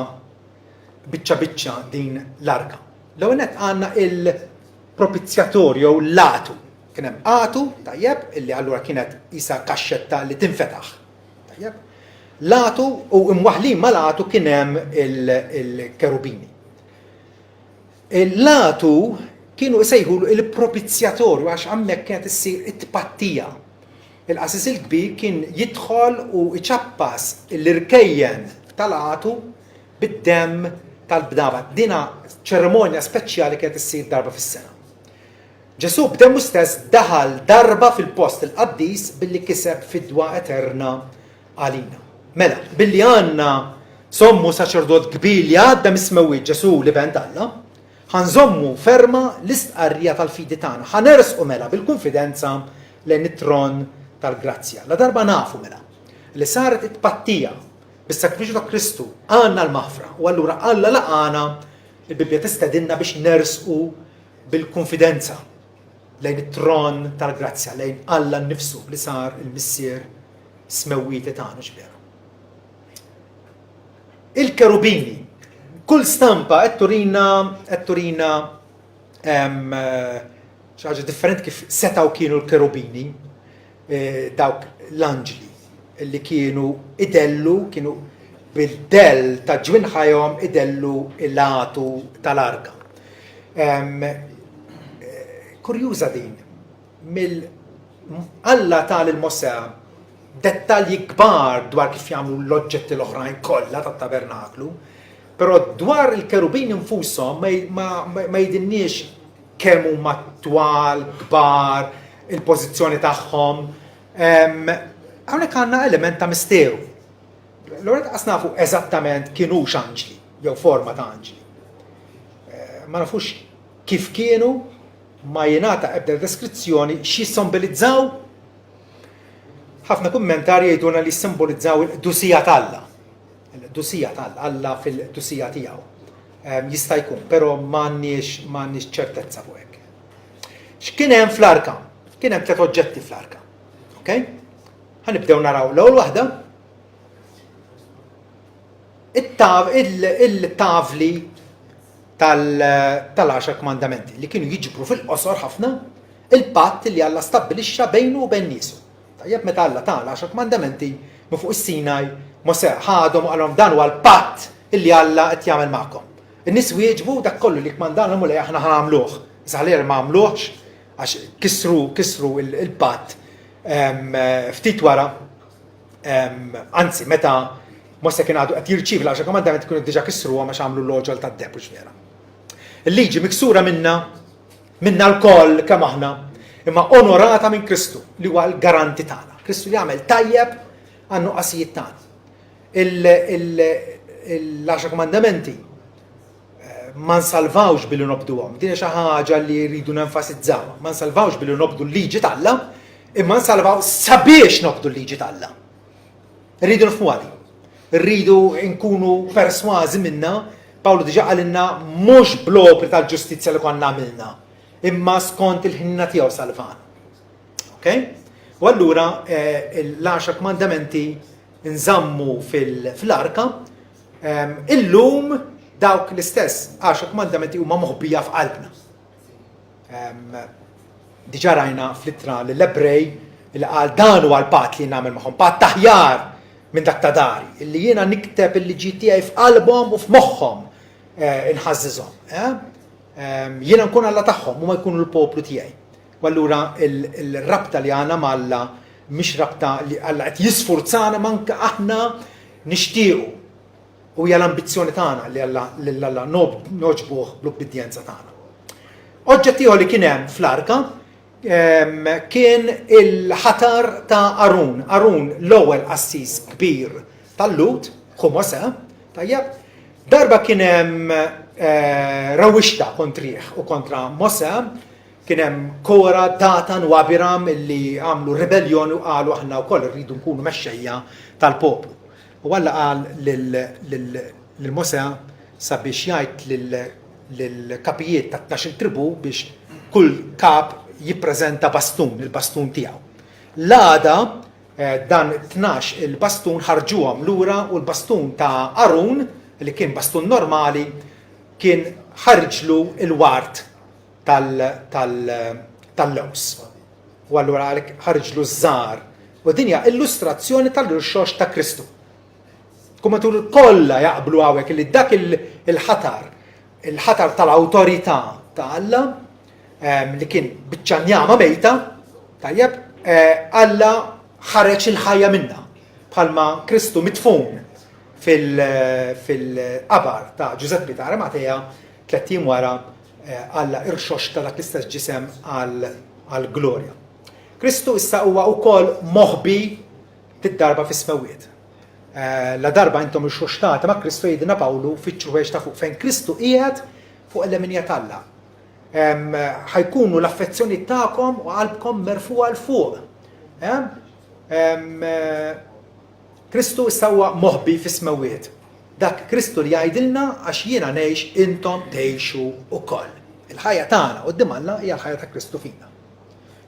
biċċa din l-arka. L-ewwel nett għandna il-propizzjatorju jew l-latu. Kien hemm qatu tajjeb illi allura kienet isa kaxxetta li tinfetaħ. Tajjeb. Latu u imwaħlin ma latu kien hemm il-kerubini. Il-latu kienu jsejħulu il-propizzjatorju għax hemmhekk kienet issir it-tpattija. Il-qasis il-kbir kien jidħol u iċappas l-irkejjen tal-qatu bid-demm tal-bdaba. Dina ċerimonja speċjali kienet issir darba fis-sena. Ġesu b'demmu stess daħal darba fil-post il-qaddis billi kiseb fidwa eterna għalina. Mela, billi għandna sommu saċerdot kbir li għadda mismewwi Ġesu li bent Alla, ħanżommu ferma l-istqarrija tal-fidi tagħna. Ħanersqu mela bil-konfidenza lejn it-tron tal-grazzja. La darba nafu mela li saret it-pattija bis-sakrifiċċju ta' Kristu għandna l-maħfra u allura Alla laqana il-Bibja tistedinna biex nersqu bil-konfidenza lejn it-tron tal-grazzja, lejn Alla nnifsu li sar il-missier smewwiti tagħna ġbieru. Il-kerubini, kull stampa qed turina xi ħaġa differenti kif setgħu kienu l-kerubini, dawk l-anġli li kienu idellu, kienu bil-dell ta' ġwien ħajhom idellu il-latu tal-arka. Kurjuża din, Alla tal-il-Mosè dettalji kbar dwar kif jagħmlu l-oġġetti l-oħrajn kollha tat-tabernaklu, però dwar il-kerubini infushom ma jidinniex kemm huma twal, kbar, il-pożizzjoni tagħhom. Hawnhekk għandna element ta' misteru. L-għonet qas nafu eżattament kienux anġli, jew forma ta' anġli. Ma nafux kif kienu, ma jingħata ebda deskrizzjoni x'jissimbolizzaw. Ħafna kummentarji jgħiduna li jissimbolizzaw il-dusija tal-Alla. Il-dusija tal-Alla, Alla fil-dusija tiegħu. Jista' jkun, però m'għandniex ċertezza fuq hekk. X'kien hemm fl-arka? Kien hemm 3 oġġetti fl-arka. Okay? Ħanibdew naraw l-ewwel waħda il-tavli tal-10 kmandamenti li kienu jiġbru fil-qosor ħafna il-patt li Alla stabbilixxa bejnu u bejn niesu. Tajjeb meta Alla tal-10 kmandamenti minn fuq is-Sinaj Mosè ħadhom u qalhom dan huwa l-patt illi Alla qed jagħmel magħkom. In-nies wieġbu dak kollu li kmandana mulej aħna ħamluh. Iżgħalir ma għamluhx għax kisru il-patt Ftit wara, anzi, meta Mosè kien għadu qed jirċievi l-10 komandament kienu diġà kisruha ma x'għamlu l-loġol tad-deb vera. Il-liġi miksura minna l-koll kemm aħna, imma onorata minn Kristu li huwa l-garanti tagħna. Kristu li għamel tajjeb għan-nuqqasijiet tagħna. L-10 komandamenti ma nsalvawx billi nobduhom. Din xi ħaġa li rridu nenfasizzawha. Ma nsalvawx billi nobdu l-liġi tagħlla, imma nsalvaw sabiex nobdu l-liġi tagħlla. Rridu nifhmu għali. Rridu nkunu persważi minna, Pawlu diġà qalilna mhux bl-opri tal-ġustizzja li konna għamilna, imma skont il-ħinna tiegħu salvan. Okay? U allura l-10 komandamenti nżammu fil-arka, illum dawk l-istess 10 komandamenti huma moħbija f'qalbna. Diġà rajna fl-ittra lill-Ebrej li qal dan huwa l-patt li nagħmel magħhom, patt taħjar minn dak ta' dari, illi jiena nikteb il-liġi tiegħi f'qalbhom u f'moħħhom inħażżhom. Jiena nkun Alla tagħhom u ma jkunu l-poplu tiegħi. U allura il-rabta li għandna ma' mhix rabta li Alla qed jisfurzana manka aħna nixtiequ u hija l-ambizzjoni tagħna li Alla noġbuh bl-ubbidjenza tagħna. Oġġett ieħor li kien hemm fl-arka kien il-ħatar ta' Arun. Arun l-ewwel qassis kbir tal-Lut, Mosè, tajjeb, darba kien hemm rawwixta kontrih u kontra Mosè, kien hemm Kora, Datan u Abiram illi għamlu rebellion u qalu aħna wkoll irridu nkunu mexxejja tal-poplu. U Alla qal lil Mosè sabiex jgħid lill-kapijiet ta' 12 tribu biex kull kap jippreżenta bastun, il-bastun tiegħu. L-għada dan 12 il-bastun ħarġuhom lura u l-bastun ta' Arun li kien bastun normali kien ħarġlu il-wart tal-lews. U allura għalek ħarġlu żżar. U dinja illustrazzjoni tal-irxox ta' Kristu. Kumatur kollha jaqblu hawnhekk li dak il-ħatar tal-awtorità ta' Alla li kien biċċanjama mejta, tajjeb, Alla ħareġ il-ħajja minna. Bħalma Kristu mitfun fil-qabar ta' Ġuseppe ta' Arimatea 30 wara Alla irxox ta' dak l-istess ġisem għal-glorja. Kristu issa huwa wkoll moħbi tid-darba fis-smewiet. La darba intom irxoxtata ma' Kristu jgħidilna Pawlu fiċ-ċuweġ ta' fuq fejn Kristu qiegħed fuq l-eminja Alla. ħajkunu l-affezzjoni tagħkom u qalbkom merfuqa l fuq. Kristu issa huwa moħbi fis-smewiet. Dak Kristu li jgħidilna għax jiena ngħix intom tgħixu wkoll. Il-ħajja tagħna quddiem Alla hija l-ħajja ta' Kristu fina.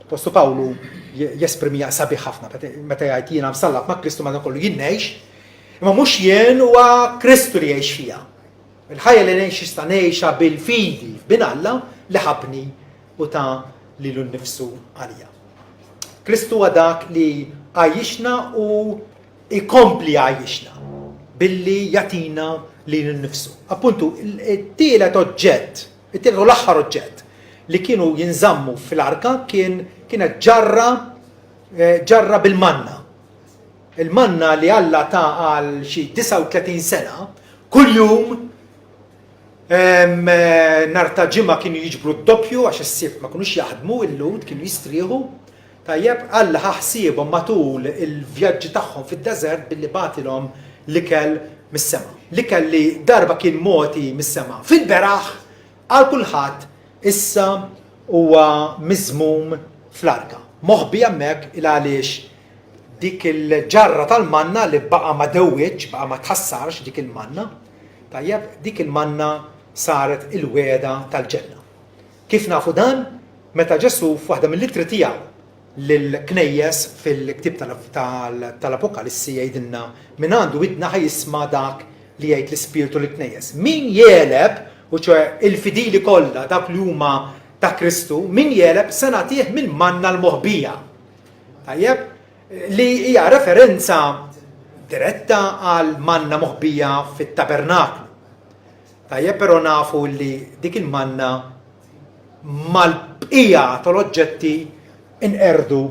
Postu Pawlu jesprimi sabiħ ħafna meta jgħid jiena msallaq ma' Kristu ma kollu jien ngħix, imma mhux jien huwa Kristu li jgħix fiha. Il-ħajja li ngħix issa ngħixha bil-fidi bin Alla li ħabni u ta' lilu nnifsu għalija. Kristu huwa dak li għajjixna u ikompli għajjixna billi jatina lilu nnifsu. Appuntu, it-tielet oġġett, it-tielet u l-aħħar oġġett li kienu jinżammu fil-arka kienet ġarra bil-manna. Il-manna li Alla ta' għal xi 39 sena, kull jum nar ta' ġimgħa kienu jiġbru d-doppju għax is-sibt ma kinux jaħdmu il-Lut kienu jistrieħu. Tajjeb Alla ħaħsiebhom matul il-vjaġġi tagħhom fid-deżert billi bagħtilhom l-ikel mis-sema. L-ikel li darba kien moti mis-sema fil-beraħ għal kulħadd issa huwa miżmum fl-arka. Moħbi hemmhekk il għaliex dik il-ġarra tal-manna li baqa' ma dewwitx, baqa' ma tħassarx dik il-manna. Tajjeb dik il-manna saret il-weda tal-ġenna. Kif nafu dan? Meta Ġesu f'waħda mill-ittri tiegħu lill-knejjes fil-ktib tal-Apokalissi jgħidilna min għandu widna ħajisma' dak li jgħid l-Ispiritu lill-knejjes. Min jeleb, u ċoe il-fidili kollha dak li huma ta' Kristu, min jeleb se nagħtih mill-manna l-moħbija. Tajjeb, li hija referenza diretta għal manna moħbija fit-tabernaklu. Tajjeb, però nafu li dik il-manna mal-bqija tal-oġġetti inqerdu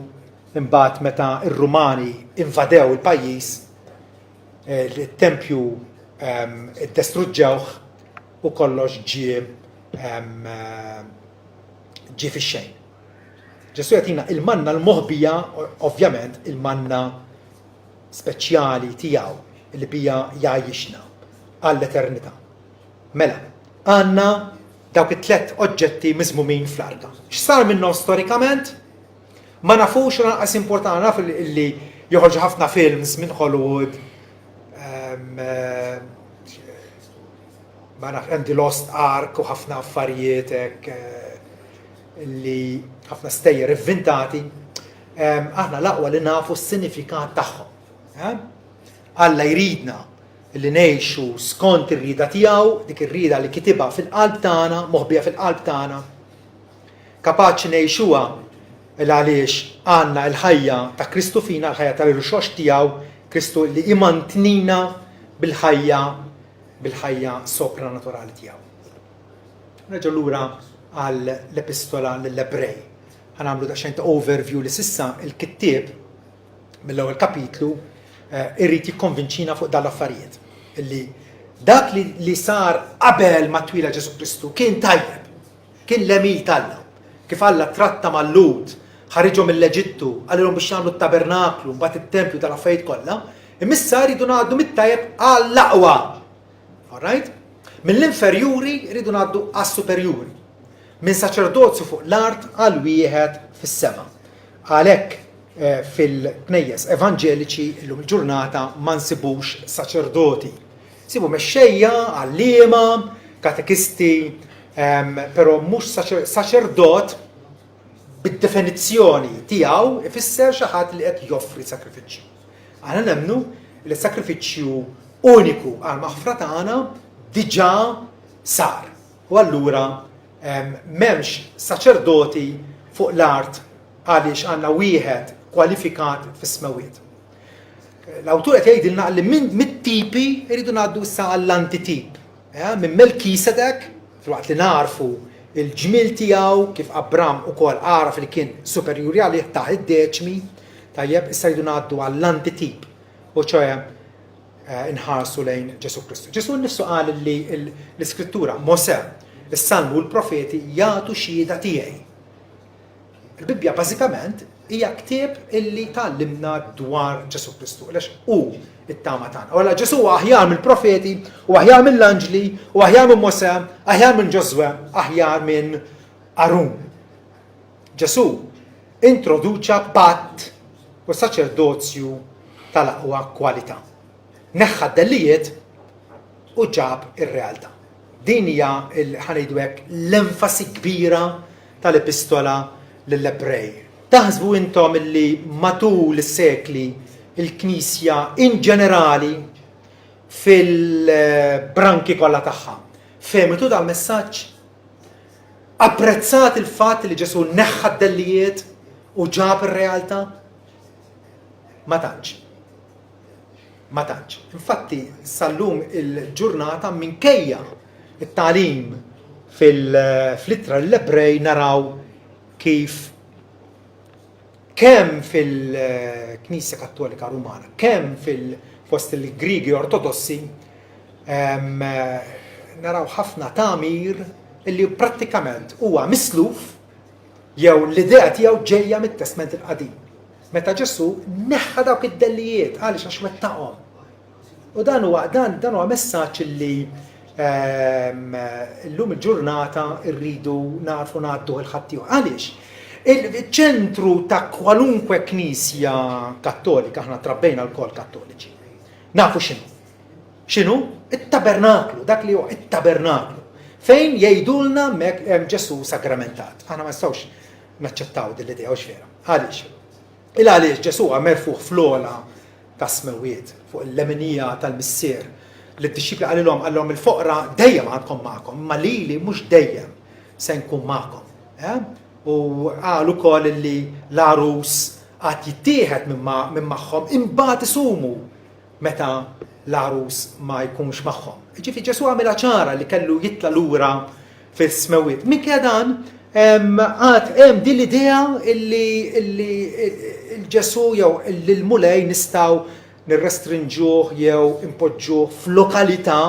imbagħad meta r-Rumani invadew il-pajjiż il-tempju iddestruġġewh u kollox ġie fix-xejn. Ġesu jagħtina il-manna l-moħbija, ovvjament il-manna speċjali tiegħu li bija jgħajjixna għall-eternità. Mela, għandna dawk it-tlet oġġetti miżmumin fl-arka. X'sar minnhom storikament? Ma nafux lanqas importanti, naf li joħorġu ħafna films minn Hollywood, ma naf The Lost Ark u ħafna affarijiet li ħafna stejjer inventati. Aħna l-aqwa li nafu s-sinifikat tagħhom. Alla jridna li ngħixu skont ir-rieda tiegħu, dik ir-rieda li kitibha fil-qalb tagħna, moħbija fil-qalb tagħna. Kapaċi ngħixuha għaliex għandna l-ħajja ta' Kristu fina, l-ħajja tal-irxox tiegħu, Kristu li imantinina bil-ħajja sopranaturali tiegħu. Reġgħu lura għall-epistola lill-Ebrej. Ħanagħmlu daqsxejn ta' overview li sissa il-kittieb mill-ewwel kapitlu irrid jikkonvinċina fuq dal-affarijiet. Illi dak li sar qabel ma twila Ġesu Kristu kien tajjeb, kien l-emil tal-Alla. Kif Alla tratta mal-Lut, ħariġhom mill-Eġittu, għalilhom biex jagħmlu t-tabernaklu, mbagħad it-tempju tal-affarijiet kollha, imissa jridu ngħaddu mit-tajjeb għall-aqwa. All right? Mill-inferjuri jridu ngħaddu għas-superjuri. Minn saċerdozju fuq l-art għal wieħed fis-sema. Għalhekk fil-knejjes evanġeliċi llum il-ġurnata ma nsibux saċerdoti. Sibu mexxejja, għalliema, katekisti, però mhux saċerdot bid-definizzjoni tiegħu ifisser xi ħadd li qed joffri sakrifiċċju. Aħna nemmnu li s-sakrifiċċju uniku għal maħfra tagħna diġà sar. U allura m'hemmx saċerdoti fuq l-art għaliex għandna wieħed kwalifikat fis-smawiet. L-awtur qed jgħidilna li mit-tipi jridu ngħaddu issa għall-antitip. Minn Melkisedek, filwaqt li narfu il-ġmil tiegħu kif Abram ukoll għaraf li kien superjuri għalih taħt id-deċmi, tajjeb issa jridu ngħaddu għall-antitip. U ċoħe inħarsu lejn Ġesu Kristu. Ġesu nnifsu qal li l-Iskrittura, Mosè, is-Salmu u l-Profeti jagħtu xhieda tiegħi. Il-Bibbja bażikament hija ktieb illi tallimna dwar Ġesu Kristu, għaliex hu it-tama tagħna. Wara Ġesu aħjar mill-profeti, u aħjar mill-anġli, u aħjar minn Mosè, aħjar minn Ġoswe, aħjar minn Arun. Ġesu introduċa patt u saċerdozju tal-aqwa kwalità. Neħħa d-dellijiet u ġab ir-realtà. Din hija ħanejdu hekk l-enfasi kbira tal-epistola lill-Ebrej. Taħsbu intom illi matul is-sekli il-Knisja in ġenerali fil-branki kollha tagħha fehmitu dal-messaġġ? Apprezzat il-fatt li Ġesu neħħa d-dellijiet u ġab ir-realtà? Ma tantx. Ma tantx. Infatti sallum il-ġurnata minkejja it-tagħlim fil-ittra l-Ebrej naraw kif kemm fil-Knisja Kattolika Rumana, kemm fil-fost il-Grigi Ortodossi, naraw ħafna tagħmir illi prattikament huwa misluf jew l-idea tiegħu ġejja mit-Testament il-Qadim. Meta Ġesu neħħa dawk id-dellijiet għaliex għax wettaqhom. U dan huwa messaġġ illi llum il-ġurnata rridu narfu ngħaddu l-ħadd għaliex. Il-ċentru ta' kwalunkwe knisja kattolika, aħna trabbejna l-kol kattoliċi. Nafu x'inhu? X'inhu? It-tabernaklu, dak li huwa it-tabernaklu. Fejn jgħidulna hemm Ġesu sagramentat. Aħna ma nistgħux naċċettaw din l-idea x'vera. Għaliex? Għaliex Ġesu merfuħ fl-ola ta' smewiet fuq il-lemenija tal-missier li d-dixxipli għalilhom il-foqra dejjem għandkom magħkom, imma lili mhux dejjem se nkun magħkom. U għalu kol li l-arus għat jittieħed minn magħhom imbagħad isumu meta l-arus ma jkunx magħhom. Ġifi Ġesu għamilha ċara li kellu jitla lura fis-smewiet. Minkejja dan għad hemm din l-idea illi il-Ġesu jew l-mulej nistgħu nirrestrinġuh jew impoġġuh f'lokalità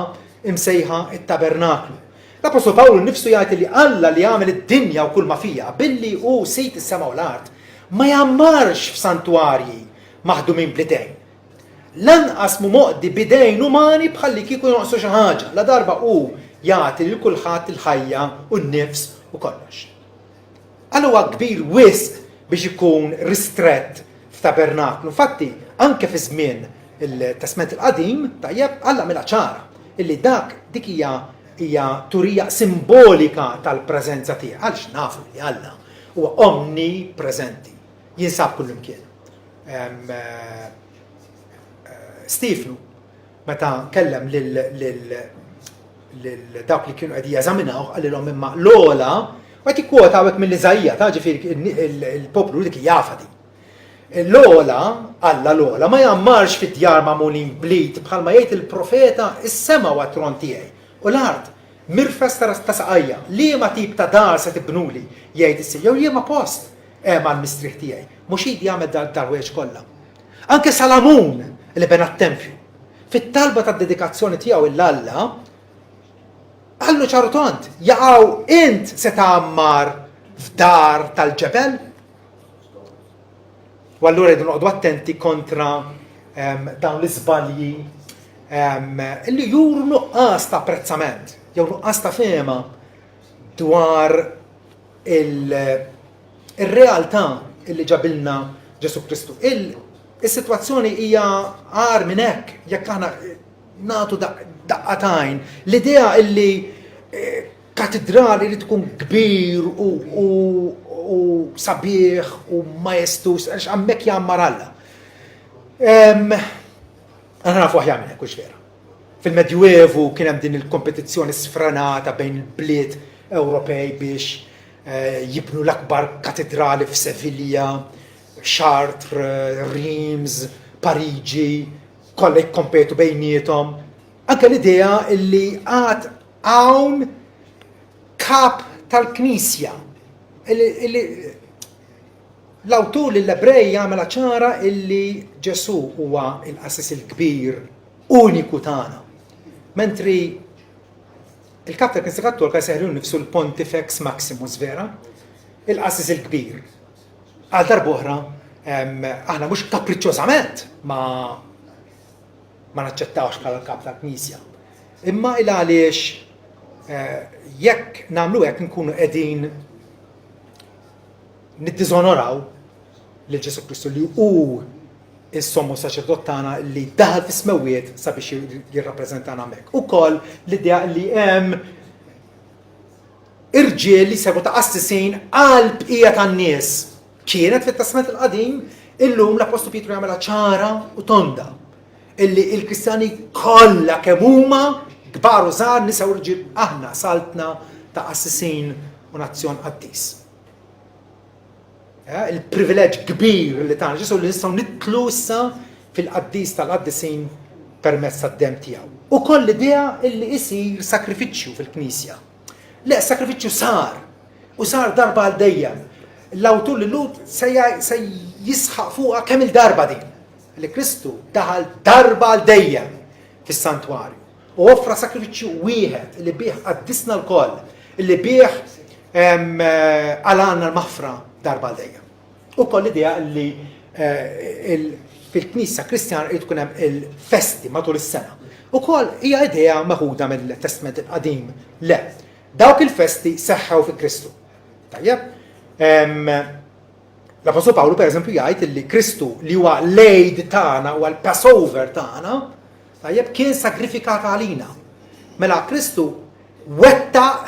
imsejħa it-tabernaklu. L-Apostol Pawlu nnifsu jgħid li Alla li għamel id-dinja u kull ma fija billi hu sejt is-sema u l-art ma jammarx f'santwarji maħdumin b'idejn. Lanqas mu moqdi bidejn umani bħalli kieku jonqsu xi ħaġa. La darba hu jagħti lil kulħadd il-ħajja u n-nifs u kollox. Allura kbir wisq biex ikun ristrett f'tabernaklu. Infatti, anke fi żmien il-Testament il-Qadim, tajjeb Alla mela ċara illi dik hija turija simbolika tal-preżenza tiegħu. Għaliex nafu li Alla huwa omnipreżenti. Jinsab kull imkien. Stefnu, meta kellem lil dawk li kienu qegħdin jeżaminaw qalilhom imma l-ogħla qed ikkwota hawnhekk mill-Iżajja, ta' ġifieri il-poplu dik jafa din. L-ogħla, Alla l-ogħla ma jammarx fid-djar magħmulin bliet bħalma jgħid il-profeta is-sema huwa t-tron tiegħi. U l-art mirfes ta' saqajja, liema tip ta' dar se tibnuli jgħid is-sir, jew liema post hemm għall-mistrieħ tiegħi. Mhux jgħid jagħmel dal-ħwejjeġ kollha. Anke Salamun li bena t-tempju. Fit-talba tad-dedikazzjoni tiegħu il-Alla għallu ċarutont, jaqgħu int se tagħmmar f'dar tal-ġebel? U allura jridu noqogħdu attenti kontra dawn l-iżbalji illi juru nuqqas ta' apprezzament, jew nuqqas ta' fehma dwar il-realtà illi ġabilna Ġesu Kristu. Is-sitwazzjoni hija għar minn hekk jekk aħna nagħtu daqqatajn. L-idea illi katedrali li tkun kbir u sabiħ u majestus, għax hemmhekk jammar Alla. Aħna nafu aħjar minn hekk hux vera. Fil-Medjuevu kien hemm din il-kompetizzjoni sfranata bejn il-bliet Ewropej biex jibnu l-akbar katedrali f'Sevilja, Chartres, Reims, Pariġi, kollha jikkompetu bejniethom. Anke l-idea illi għad hawn kap tal-Knisja. L-awtur l-Ebrej jagħmel ċara illi Ġesu huwa l-qassis il-kbir uniku tagħna. Mentri il-kap tal-Knisja Kattolika seħlu nifsu l-Pontifex Maximus vera, il-qassis il-kbir. Għal darbohra, aħna mhux kapriċċjożament ma naċċettawx bħala l-kap tal-Knisja. Imma il għaliex jekk nagħmlu hekk nkunu qegħdin niddiżonoraw lil Ġesu Kristu li hu is-sommu saċerdot tagħna li daħal fis-smewwiet sabiex jirrappreżentana hemmhekk. Ukoll l-idea li hemm irġiel li sebu ta' qassisin għal bqija tan-nies. Kienet fit-Testament il-Qadim, illum l-Apostlu Pietru jagħmilha ċara u tonda illi l-Kristjani kollha kemm huma kbar u żgħar nisa u rġiel aħna saltna ta' qassisin u nazzjon qaddis. Il-privileġġ kbir li tagħna ġesu li nistgħu nidħlu issa fil-qaddis tal-qaddisin permezz tad-demm tiegħu. Ukoll l-idea illi jsir sakrifiċċju fil-Knisja. Le, sakrifiċċju sar u sar darba għal dejjem. L-awtur li Lut se jisħaq fuqha kemm il-darba din. Li Kristu daħal darba għal dejjem fis-santwarju u offra sakrifiċċju wieħed li bih qaddisna l-koll, li bih għalanna l-maħfra darba għal dejjem. Ukoll l-idea li fil-Knisja Kristjana jrid tkun hemm il-festi matul is-sena. Ukoll hija idea maħuda mill-Testament il-Qadim. Le, dawk il-festi seħħew fi Kristu. Tajjeb? L-Apostol Pawlu pereżempju jgħid li Kristu li huwa l-Eid tagħna huwa l-Passover tagħna, tajjeb kien sagrifikat għalina. Mela Kristu wettaq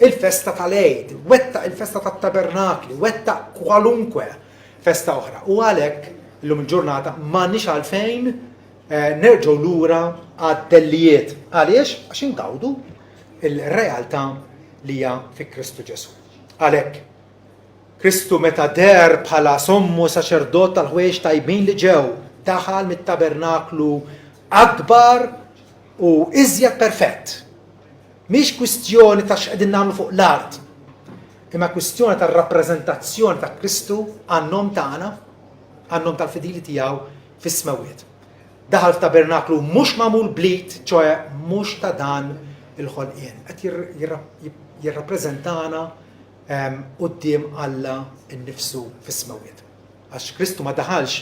il-festa tal-Eid, wettaq il-festa tat-Tabernakli, wettaq kwalunkwe festa oħra. U għalhekk illum il-ġurnata m'għandniex għalfejn nerġgħu lura għad-dellijiet. Għaliex? Għax ingawdu il-realtà li hija fi Kristu Ġesu. Għalhekk Kristu meta der bħala sommu saċerdot tal-ħwejjeġ tajbin li ġew daħal mit-tabernaklu akbar u iżjed perfett. Mhix kwistjoni ta' x'qegħdin nagħmlu fuq l-art, imma kwistjoni tar-rappreżentazzjoni ta' Kristu għan-nom tagħna, għannom tal-fedili tiegħu fis-smawiet. Daħal f'tabernaklu mhux magħmul blit, ċoe mhux ta' dan il-ħolqien. Qed jirrappreżentana quddiem Alla nnifsu fis-smawiet. Għax Kristu ma daħalx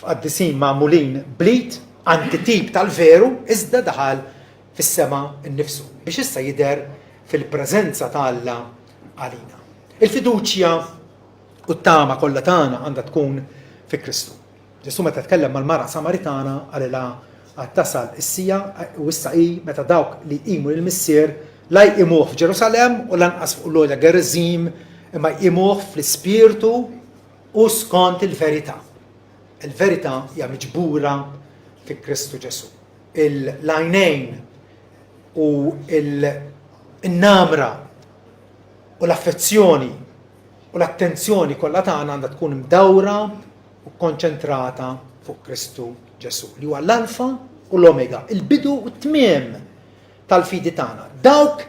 f'qaddisin magħmulin blit, antitip tal-veru, iżda daħal fis-sema nnifsu biex issa jidher fil-preżenza ta' Alla għalina. Il-fiduċja u t-tama kollha tagħna għandha tkun fi Kristu. Ġesu meta tkellem mal-mara Samaritana għalilha għad tasal is-sija u issa hi meta dawk li jqimu lill-missier la jqimuh f'Ġerusalemm u lanqas fuq l-għolja Geriżim imma jqimuh fl-ispirtu u skont il-verità. Il-verità hija miġbura fi Kristu Ġesu. Il-lajnejn u il-namra u l-affezzjoni u l-attenzjoni kollha tagħna għandha tkun mdawra u konċentrata fuq Kristu Ġesu li huwa l-alfa u l-omega, il-bidu u t-tmiem tal-fidi tagħna. Dawk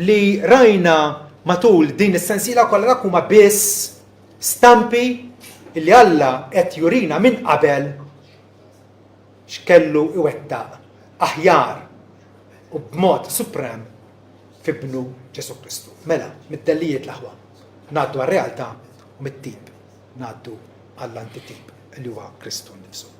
li rajna matul din is-sensiela kollha dak huma biss stampi li Alla qed jurina minn qabel x'kellu iwettaq aħjar u b'mod suprem f'ibnu Ġesu Kristu. Mela, mid-dellijiet l-aħwa ngħaddu għar-realtà u mit-tip ngħaddu għall-antitip li huwa Kristu nnifsu.